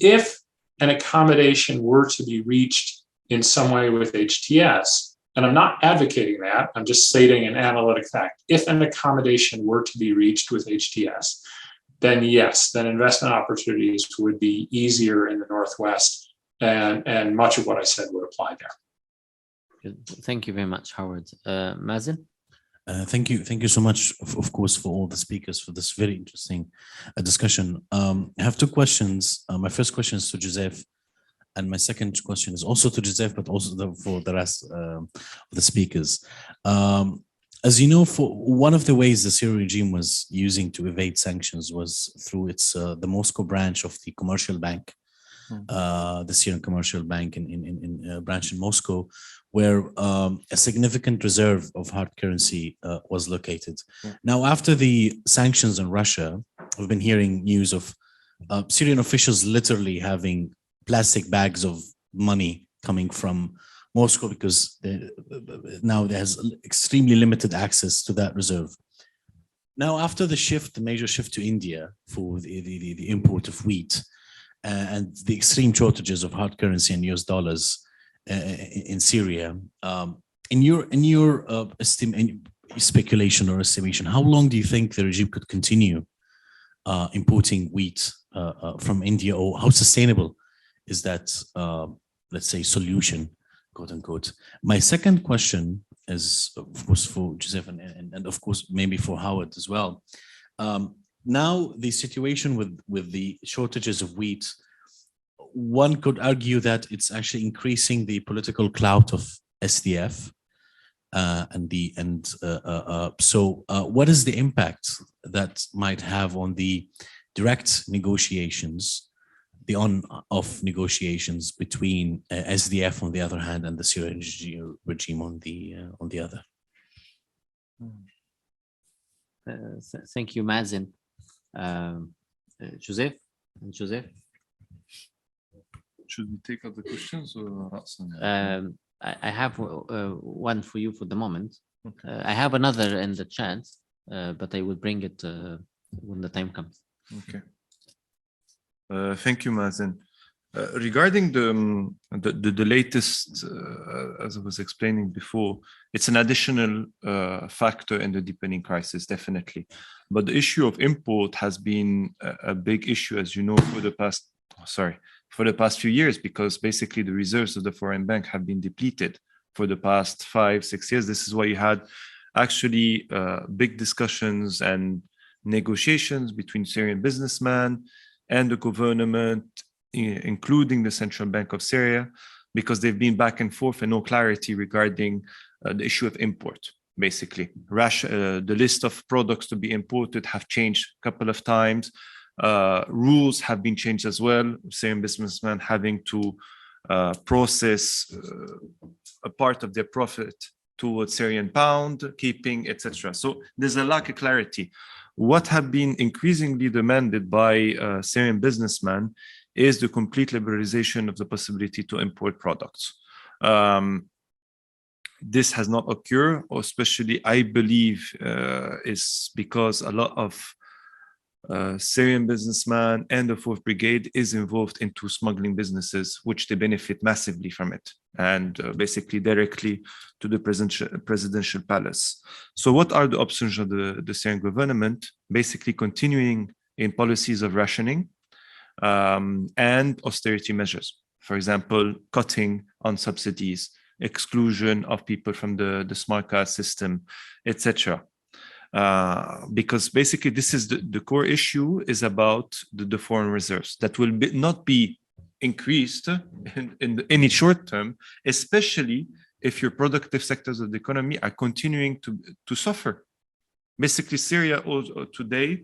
If an accommodation were to be reached in some way with HTS, and I'm not advocating that, I'm just stating an analytic fact. If an accommodation were to be reached with HTS, then yes, then investment opportunities would be easier in the Northwest, and much of what I said would apply there. Thank you very much, Howard. Mazen? Thank you so much, of course, for all the speakers for this very interesting discussion. I have two questions. My first question is to Joseph, and my second question is also to Joseph, but also for the rest of the speakers. As you know, for one of the ways the Syrian regime was using to evade sanctions was through its the Moscow branch of the commercial bank, the Syrian commercial bank in branch in Moscow, where a significant reserve of hard currency was located. Now, after the sanctions on Russia, we've been hearing news of Syrian officials literally having plastic bags of money coming from Moscow because now there's extremely limited access to that reserve. Now, after the major shift to India for the import of wheat and the extreme shortages of hard currency and US dollars in Syria, in your speculation or estimation, how long do you think the regime could continue importing wheat from India, or how sustainable is that, let's say, solution, quote unquote? My second question is, of course, for Joseph and of course, maybe for Howard as well. Now, the situation with the shortages of wheat, one could argue that it's actually increasing the political clout of SDF. So what is the impact that might have on the direct negotiations, the on-off negotiations between SDF on the other hand and the Syrian regime on the other? Thank you, Mazen. Joseph? Should we take other questions or I have one for you for the moment. Okay. I have another in the chat, but I will bring it when the time comes. Okay. Thank you, Mazen. Regarding the latest, as I was explaining before, it's an additional factor in the deepening crisis, definitely. But the issue of import has been a big issue, as you know, for the past few years, because basically the reserves of the foreign bank have been depleted for the past 5-6 years. This is why you had actually big discussions and negotiations between Syrian businessmen and the government, including the Central Bank of Syria, because they've been back and forth and no clarity regarding the issue of import. Basically, the list of products to be imported have changed a couple of times. Rules have been changed as well. Syrian businessmen having to process a part of their profit towards Syrian pound, keeping, etc. So there's a lack of clarity. What have been increasingly demanded by Syrian businessmen is the complete liberalization of the possibility to import products. This has not occurred, or especially I believe is because a lot of Syrian businessmen and the 4th Brigade is involved into smuggling businesses, which they benefit massively from it, and basically directly to the presidential palace. So what are the options of the Syrian government? Basically continuing in policies of rationing and austerity measures. For example, cutting on subsidies, exclusion of people from the smart card system, etc. Because basically this is the core issue is about the foreign reserves that will not be increased in any short term, especially if your productive sectors of the economy are continuing to suffer. Basically, Syria also today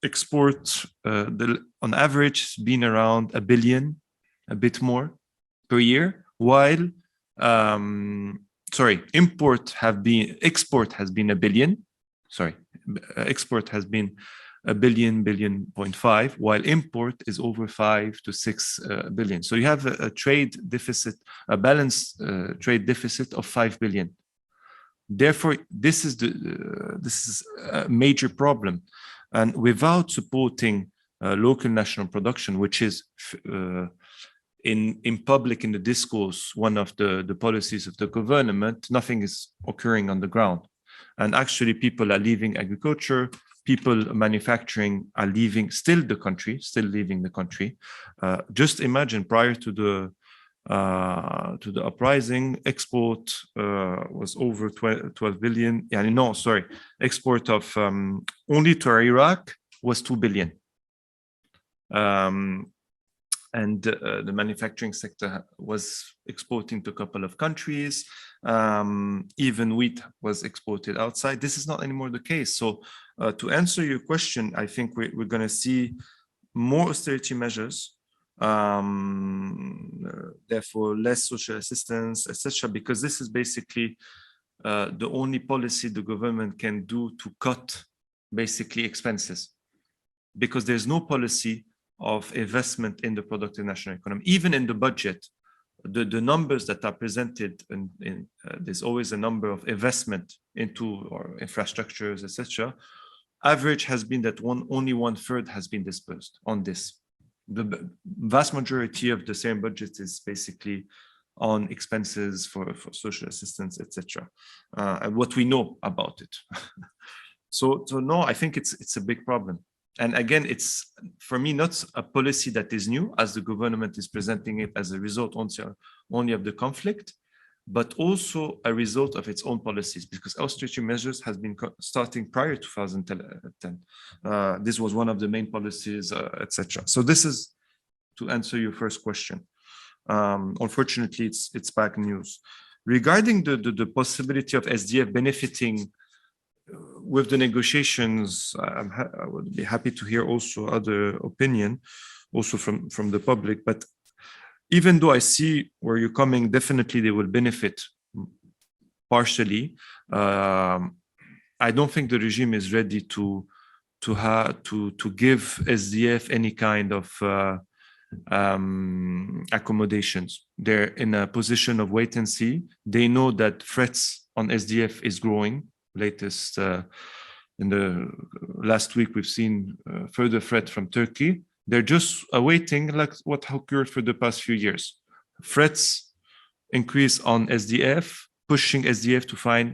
exports on average been around 1 billion, a bit more per year, while export has been 1 billion. export has been a billion, 1.5 billion, while import is over 5 to 6 billion. So you have a trade deficit, a balanced trade deficit of 5 billion. Therefore, this is a major problem, and without supporting local national production, which is in public, in the discourse, one of the policies of the government, nothing is occurring on the ground. And actually, people are leaving agriculture. People manufacturing are leaving leaving the country. Just imagine, prior to the uprising, export was over 12 billion. Yeah, no, sorry, export of only to Iraq was 2 billion. And the manufacturing sector was exporting to a couple of countries. Even wheat was exported outside. This is not anymore the case. So to answer your question, I think we're going to see more austerity measures, therefore less social assistance, etc., because this is basically the only policy the government can do to cut basically expenses, because there's no policy of investment in the productive national economy. Even in the budget, the numbers that are presented, there's always a number of investment into our infrastructures, etc. Average has been that only 1/3 has been dispersed on this. The vast majority of the same budget is basically on expenses for social assistance, etc. And what we know about it. So no, I think it's a big problem. And again, it's, for me, not a policy that is new, as the government is presenting it as a result only of the conflict, but also a result of its own policies, because austerity measures has been starting prior to 2010. This was one of the main policies, etc. So this is to answer your first question. Unfortunately, it's bad news. Regarding the possibility of SDF benefiting with the negotiations, I would be happy to hear also other opinion, also from the public. But even though I see where you're coming, definitely they will benefit partially. I don't think the regime is ready to give SDF any kind of accommodations. They're in a position of wait and see. They know that threats on SDF is growing. Latest in the last week, we've seen further threat from Turkey. They're just awaiting like what occurred for the past few years. Threats increase on SDF, pushing SDF to find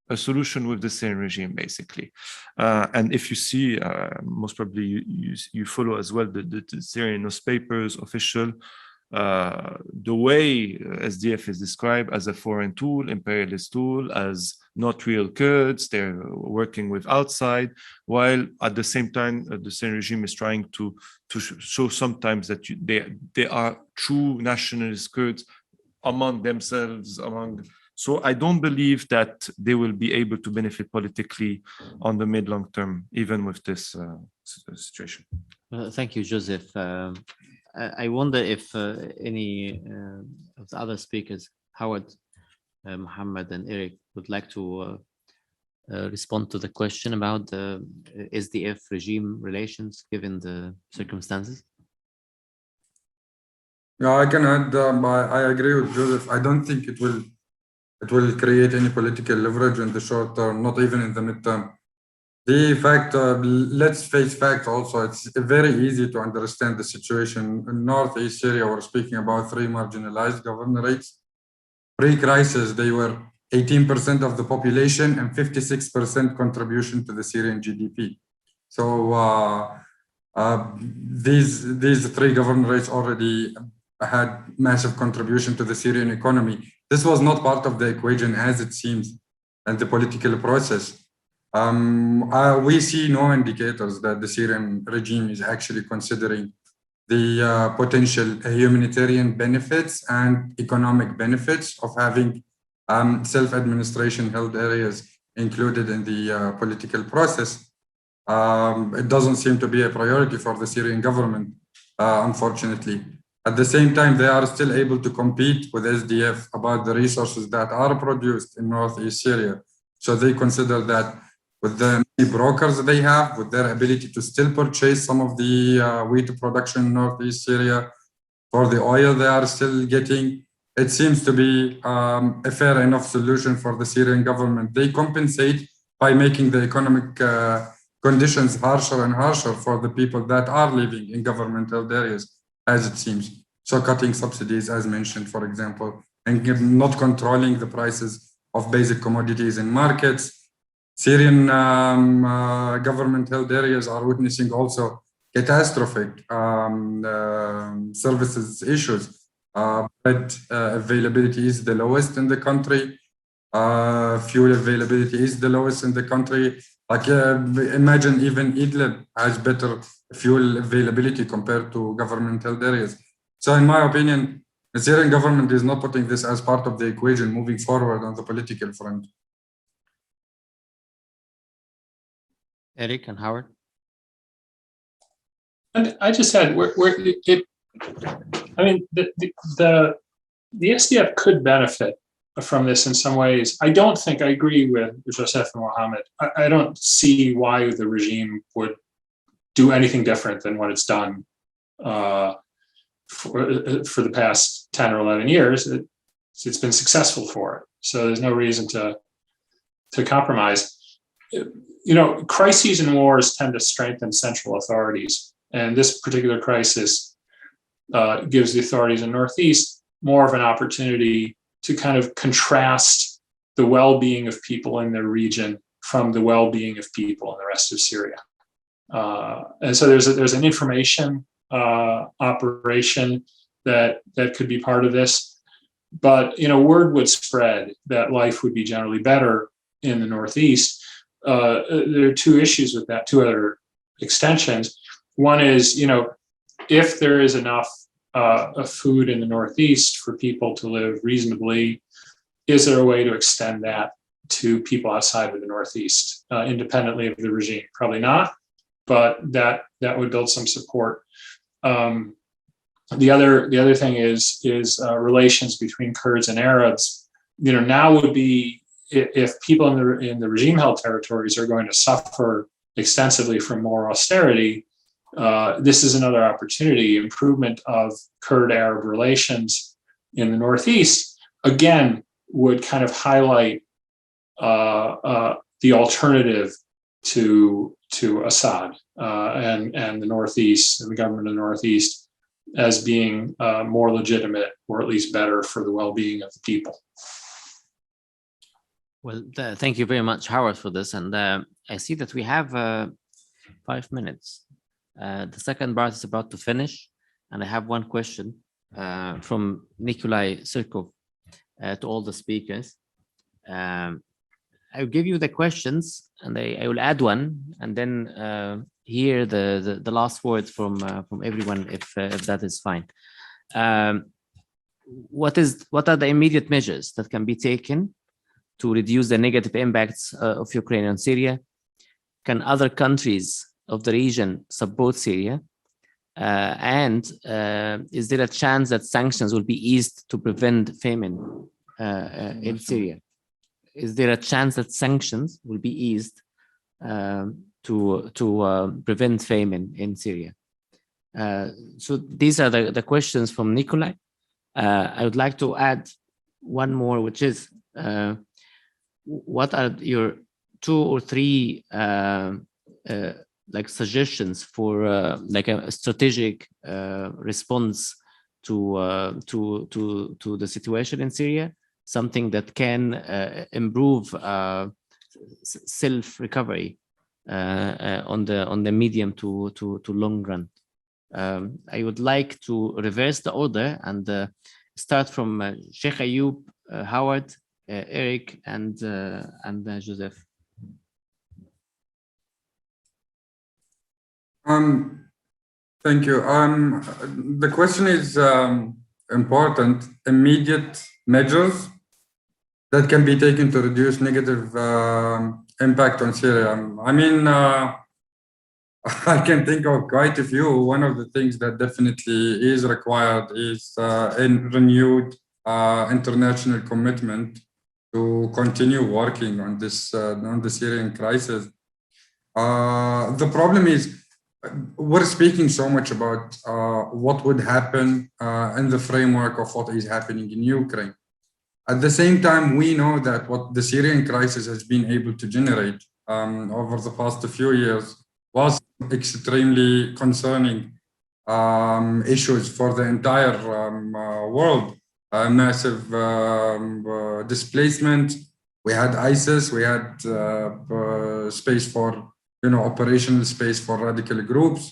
a solution with the Syrian regime, basically. And if you see, most probably you follow as well the Syrian newspapers, official, the way SDF is described as a foreign tool, imperialist tool, as not real Kurds, they're working with outside, while at the same time the Syrian regime is trying to show sometimes that they are true nationalist Kurds among themselves. So I don't believe that they will be able to benefit politically on the mid-long term, even with this situation. Thank you, Joseph. I wonder if any of the other speakers, Howard, Mohammed, and Eric, would like to respond to the question about the SDF regime relations given the circumstances. Yeah, I can add. I agree with Joseph. I don't think it will create any political leverage in the short term, not even in the midterm. The fact, let's face fact also, it's very easy to understand the situation. In northeast Syria, we're speaking about 3 marginalized governorates. Pre-crisis, they were 18% of the population and 56% contribution to the Syrian GDP. So these 3 governorates already had massive contribution to the Syrian economy. This was not part of the equation as it seems in the political process. We see no indicators that the Syrian regime is actually considering the potential humanitarian benefits and economic benefits of having self-administration held areas included in the political process. It doesn't seem to be a priority for the Syrian government, unfortunately. At the same time, they are still able to compete with SDF about the resources that are produced in northeast Syria. So they consider that with the brokers they have, with their ability to still purchase some of the wheat production in northeast Syria, for the oil they are still getting. It seems to be a fair enough solution for the Syrian government. They compensate by making the economic conditions harsher and harsher for the people that are living in government-held areas, as it seems. So cutting subsidies, as mentioned, for example, and not controlling the prices of basic commodities in markets. Syrian government-held areas are witnessing also catastrophic services issues. Bread availability is the lowest in the country. Fuel availability is the lowest in the country. Like imagine even Idlib has better fuel availability compared to government-held areas. So in my opinion, the Syrian government is not putting this as part of the equation moving forward on the political front. Eric and Howard. And I just had I mean, the SDF could benefit from this in some ways. I don't think I agree with Joseph and Mohammed. I don't see why the regime would do anything different than what it's done for the past 10 or 11 years. It's been successful for it. So there's no reason to compromise. You know, crises and wars tend to strengthen central authorities. And this particular crisis gives the authorities in Northeast more of an opportunity to kind of contrast the well-being of people in their region from the well-being of people in the rest of Syria. And so there's an information operation that could be part of this. But, you know, word would spread that life would be generally better in the Northeast. There are two issues with that, two other extensions. One is, you know, if there is enough food in the Northeast for people to live reasonably, is there a way to extend that to people outside of the Northeast, independently of the regime? Probably not, but that would build some support. The other thing is relations between Kurds and Arabs. You know, now would be, if people in the regime-held territories are going to suffer extensively from more austerity, this is another opportunity. Improvement of Kurd-Arab relations in the Northeast, again, would kind of highlight the alternative to Assad and the Northeast, and the government of the Northeast, as being more legitimate, or at least better for the well-being of the people. Well, thank you very much, Howard, for this. And I see that we have 5 minutes. The second part is about to finish, and I have one question from Nikolai Sirkov to all the speakers. I'll give you the questions, and I will add one, and then hear the last words from everyone, if that is fine. What are the immediate measures that can be taken to reduce the negative impacts of Ukraine and Syria? Can other countries of the region support Syria? And is there a chance that sanctions will be eased to prevent famine in Syria? Is there a chance that sanctions will be eased to prevent famine in Syria? So these are the questions from Nikolai. I would like to add one more, which is, what are your 2 or 3 like suggestions for like a strategic response to the situation in Syria, something that can improve self-recovery on the medium to long run? I would like to reverse the order and start from Sheikh Ayub, Howard, Eric, and Joseph. Thank you. The question is important. Immediate measures that can be taken to reduce negative impact on Syria. I mean, I can think of quite a few. One of the things that definitely is required is a renewed international commitment to continue working on this on the Syrian crisis. The problem is we're speaking so much about what would happen in the framework of what is happening in Ukraine. At the same time, we know that what the Syrian crisis has been able to generate over the past few years was extremely concerning issues for the entire world. Massive displacement. We had ISIS. We had space for, operational space for radical groups.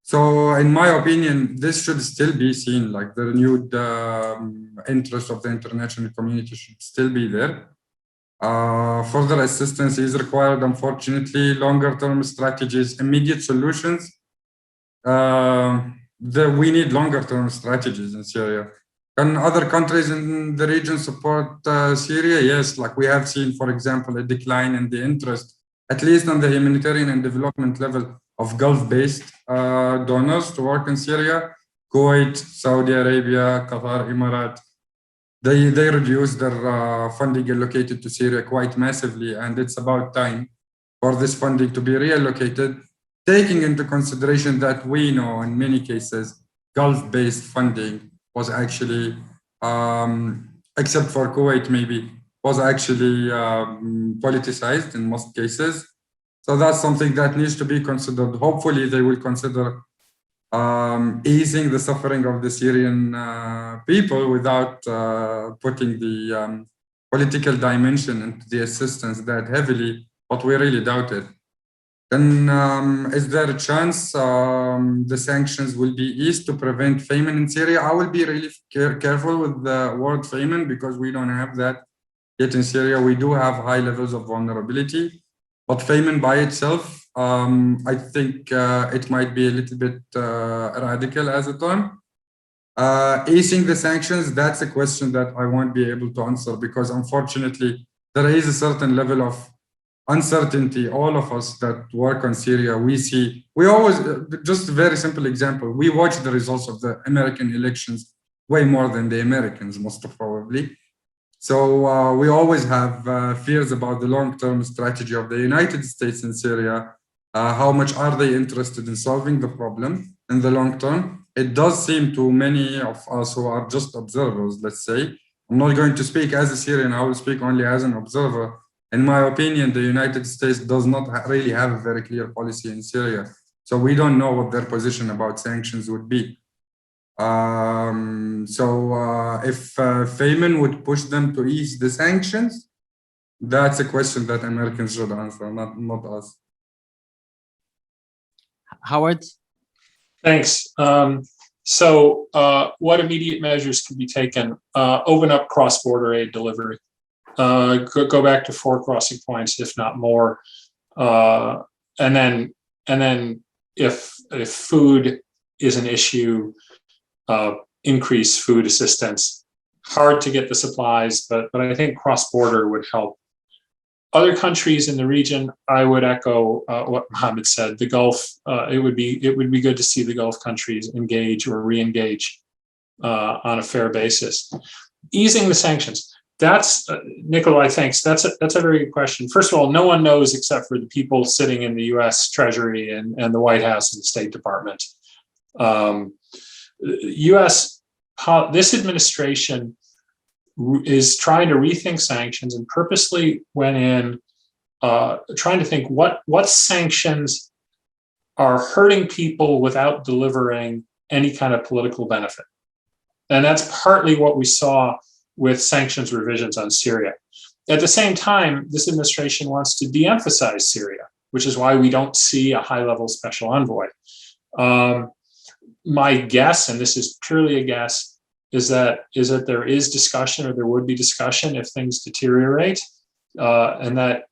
So, in my opinion, this should still be seen, like the renewed interest of the international community should still be there. Further assistance is required, unfortunately, longer-term strategies, immediate solutions. We need longer-term strategies in Syria. Can other countries in the region support Syria? Yes, like we have seen, for example, a decline in the interest, at least on the humanitarian and development level, of Gulf-based donors to work in Syria. Kuwait, Saudi Arabia, Qatar, Emirates, they reduced their funding allocated to Syria quite massively, and it's about time for this funding to be reallocated, taking into consideration that we know in many cases, Gulf-based funding was actually, except for Kuwait maybe, was actually politicized in most cases. So that's something that needs to be considered. Hopefully they will consider easing the suffering of the Syrian people without putting the political dimension into the assistance that heavily, but we really doubt it. Then is there a chance the sanctions will be eased to prevent famine in Syria? I will be really careful with the word famine because we don't have that yet in Syria. We do have high levels of vulnerability, but famine by itself, I think it might be a little bit radical as a term. Easing the sanctions, that's a question that I won't be able to answer because unfortunately there is a certain level of uncertainty. All of us that work on Syria, we always, just a very simple example, we watch the results of the American elections way more than the Americans, most probably. So we always have fears about the long-term strategy of the United States in Syria. How much are they interested in solving the problem in the long term? It does seem to many of us who are just observers, let's say. I'm not going to speak as a Syrian, I will speak only as an observer. In my opinion, the United States does not really have a very clear policy in Syria. So we don't know what their position about sanctions would be. If famine would push them to ease the sanctions, that's a question that Americans should answer, not us. Howard? Thanks. What immediate measures can be taken? Open up cross-border aid delivery. Go back to 4 crossing points, if not more. And then if food is an issue, increase food assistance. Hard to get the supplies, but I think cross-border would help. Other countries in the region, I would echo what Mohammed said. The Gulf, it would be good to see the Gulf countries engage or re-engage on a fair basis. Easing the sanctions. That's Nikolai. Thanks. That's a very good question. First of all, no one knows except for the people sitting in the U.S. Treasury and the White House and the State Department. This administration is trying to rethink sanctions and purposely went in trying to think what sanctions are hurting people without delivering any kind of political benefit. And that's partly what we saw with sanctions revisions on Syria. At the same time, this administration wants to de-emphasize Syria, which is why we don't see a high-level special envoy. My guess, and this is purely a guess, is that there is discussion, or there would be discussion if things deteriorate, and that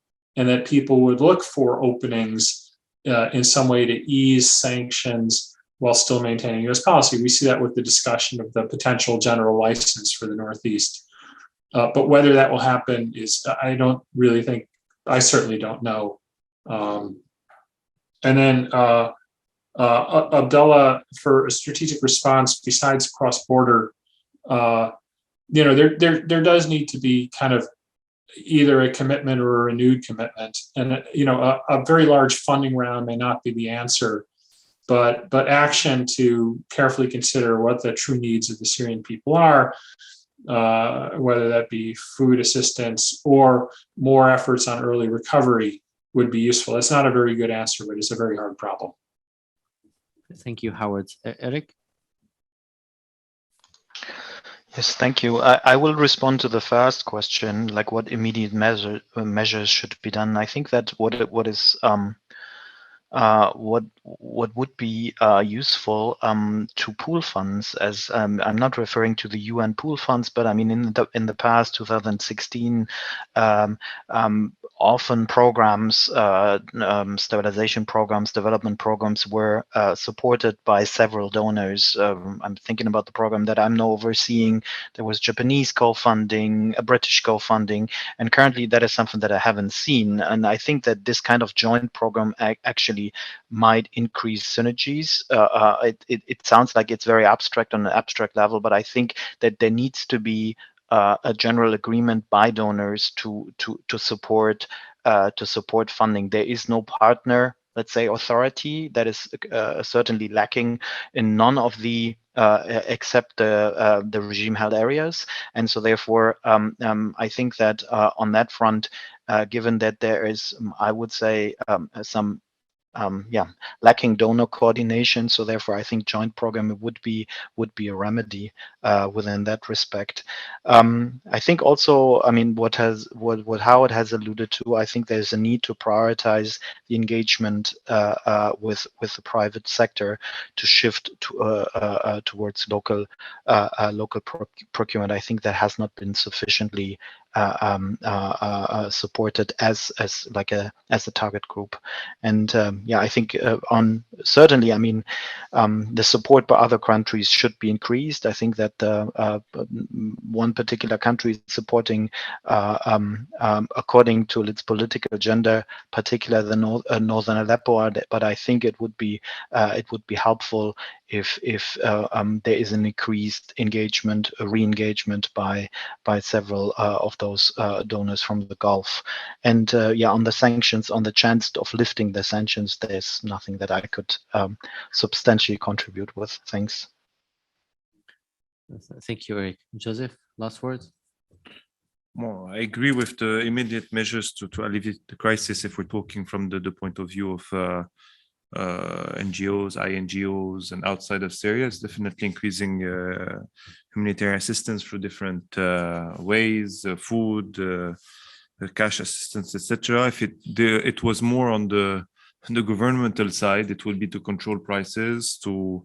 people would look for openings in some way to ease sanctions while still maintaining U.S. policy. We see that with the discussion of the potential general license for the Northeast. But whether that will happen I don't really think, I certainly don't know. And then Abdullah, for a strategic response besides cross-border, there does need to be kind of either a commitment or a renewed commitment. And a very large funding round may not be the answer, but action to carefully consider what the true needs of the Syrian people are, whether that be food assistance or more efforts on early recovery, would be useful. It's not a very good answer, but it's a very hard problem. Thank you, Howard. Eric? Yes, thank you. I will respond to the first question, like what immediate measures should be done. I think that what would be useful to pool funds, as I'm not referring to the UN pool funds, but I mean in the past 2016, often programs, stabilization programs, development programs were supported by several donors. I'm thinking about the program that I'm now overseeing. There was Japanese co-funding, a British co-funding, and currently that is something that I haven't seen. And I think that this kind of joint program actually might increase synergies. It sounds like it's very abstract on an abstract level, but I think that there needs to be a general agreement by donors to support funding. There is no partner, let's say, authority. That is certainly lacking in none of the except the regime-held areas, and so therefore I think that on that front, given that there is, I would say, some lacking donor coordination. So therefore, I think joint program would be a remedy within that respect. I think also, I mean, what Howard has alluded to, I think there's a need to prioritize the engagement with the private sector to shift towards local procurement. I think that has not been sufficiently supported as a target group. And I think certainly, I mean, the support by other countries should be increased. I think that one particular country is supporting according to its political agenda, particularly the northern Aleppo. But I think it would be helpful if there is an increased engagement, a re-engagement by several of those donors from the Gulf. And on the sanctions, on the chance of lifting the sanctions, there's nothing that I could substantially contribute with. Thanks. Thank you, Eric. Joseph, last words? Well, I agree with the immediate measures to alleviate the crisis if we're talking from the point of view of NGOs, INGOs, and outside of Syria. It's definitely increasing humanitarian assistance through different ways, food, cash assistance, etc. If it was more on the governmental side, it would be to control prices, to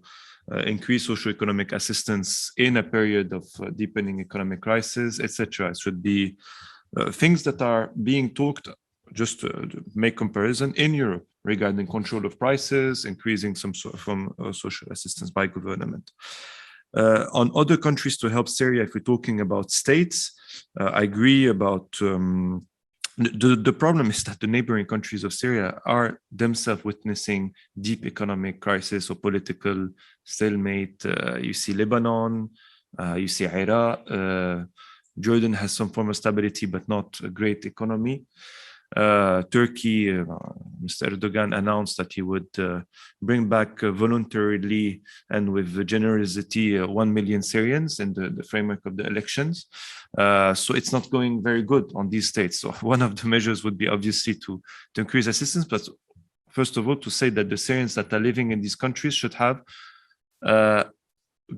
increase socioeconomic assistance in a period of deepening economic crisis, etc. It should be things that are being talked, just to make comparison, in Europe regarding control of prices, increasing some sort of social assistance by government. On other countries to help Syria, if we're talking about states, I agree about the problem is that the neighboring countries of Syria are themselves witnessing deep economic crisis or political stalemate. You see Lebanon, you see Iraq, Jordan has some form of stability, but not a great economy. Turkey, Mr. Erdogan announced that he would bring back voluntarily and with generosity 1 million Syrians in the framework of the elections. So it's not going very good on these states. So one of the measures would be obviously to increase assistance, but first of all, to say that the Syrians that are living in these countries should have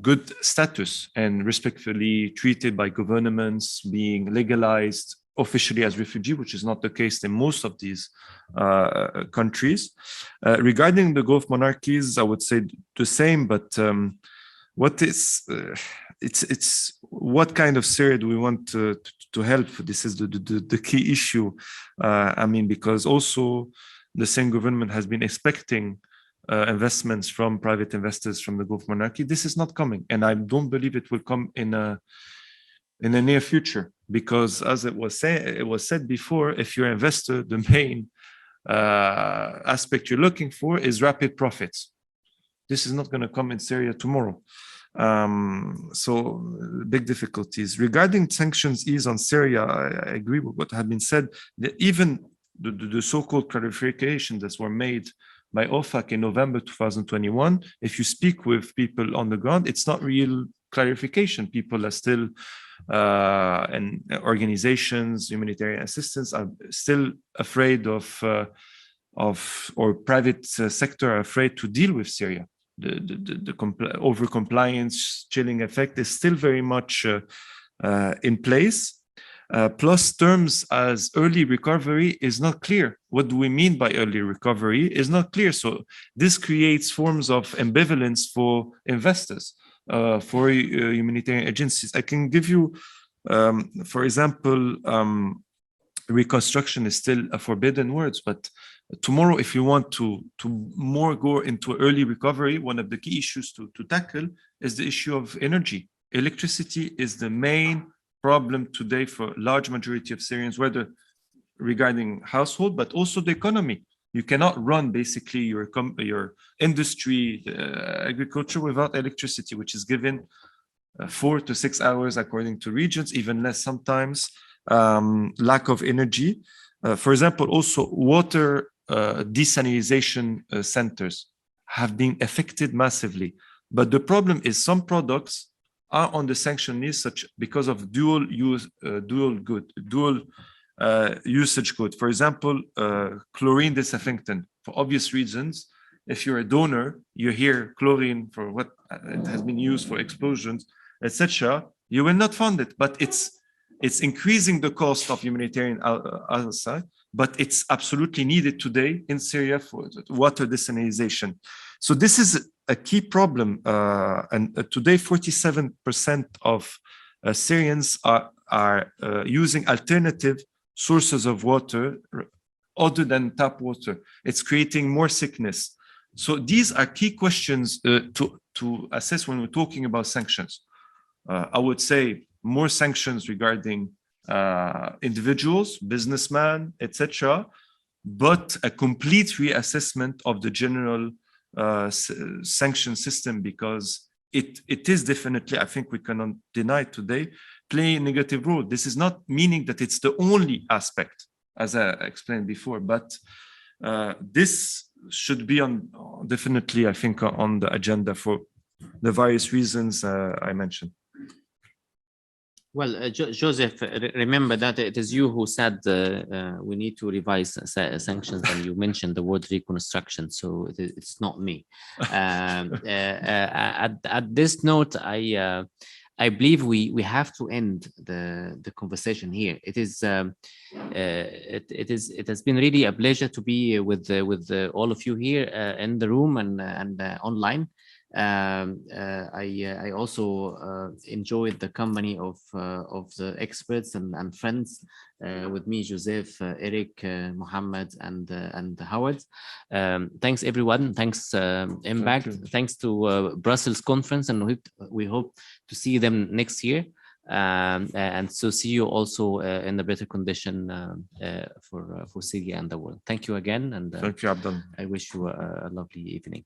good status and respectfully treated by governments, being legalized officially as refugee, which is not the case in most of these countries. Regarding the Gulf monarchies, I would say the same, but what kind of Syria do we want to help? This is the key issue. I mean, because also the same government has been expecting investments from private investors from the Gulf monarchy. This is not coming, and I don't believe it will come in the near future, because as it was said before, if you're an investor, the main aspect you're looking for is rapid profits. This is not going to come in Syria tomorrow. So big difficulties. Regarding sanctions ease on Syria, I agree with what had been said. That even the so-called clarifications that were made by OFAC in November 2021, if you speak with people on the ground, it's not real clarification. People are still, and organizations, humanitarian assistance are still afraid of or private sector are afraid to deal with Syria. The over-compliance chilling effect is still very much in place. Plus terms as early recovery is not clear. What do we mean by early recovery is not clear. So this creates forms of ambivalence for investors, for humanitarian agencies. I can give you, for example, reconstruction is still a forbidden word, but tomorrow, if you want to more go into early recovery, one of the key issues to tackle is the issue of energy. Electricity is the main problem today for a large majority of Syrians, whether regarding household, but also the economy. You cannot run basically your industry, agriculture without electricity, which is given 4 to 6 hours according to regions, even less sometimes. Lack of energy. For example, also water desalination centers have been affected massively. But the problem is some products are on the sanction list because of dual usage good. For example, chlorine disinfectant. For obvious reasons, if you're a donor, you hear chlorine for what it has been used for explosions, etc. You will not fund it, but it's increasing the cost of humanitarian outside, but it's absolutely needed today in Syria for water desalination. So this is a key problem. And today, 47% of Syrians are using alternative sources of water other than tap water. It's creating more sickness. So these are key questions to assess when we're talking about sanctions. I would say more sanctions regarding individuals, businessmen, etc., but a complete reassessment of the general sanction system, because it is definitely, I think we cannot deny today, playing a negative role. This is not meaning that it's the only aspect, as I explained before, but this should be definitely, I think, on the agenda for the various reasons I mentioned. Well, Joseph, remember that it is you who said we need to revise sanctions, and you mentioned the word reconstruction, so it's not me. At this note, I believe we have to end the conversation here. It has been really a pleasure to be with all of you here in the room and online. I also enjoyed the company of the experts and friends with me, Joseph, Eric, Mohammed, and Howard. Thanks everyone. Thanks Impact. Thanks to Brussels conference, and we hope to see them next year. And so see you also in a better condition for Syria and the world. Thank you again, and thank you, Abdul. I wish you a lovely evening.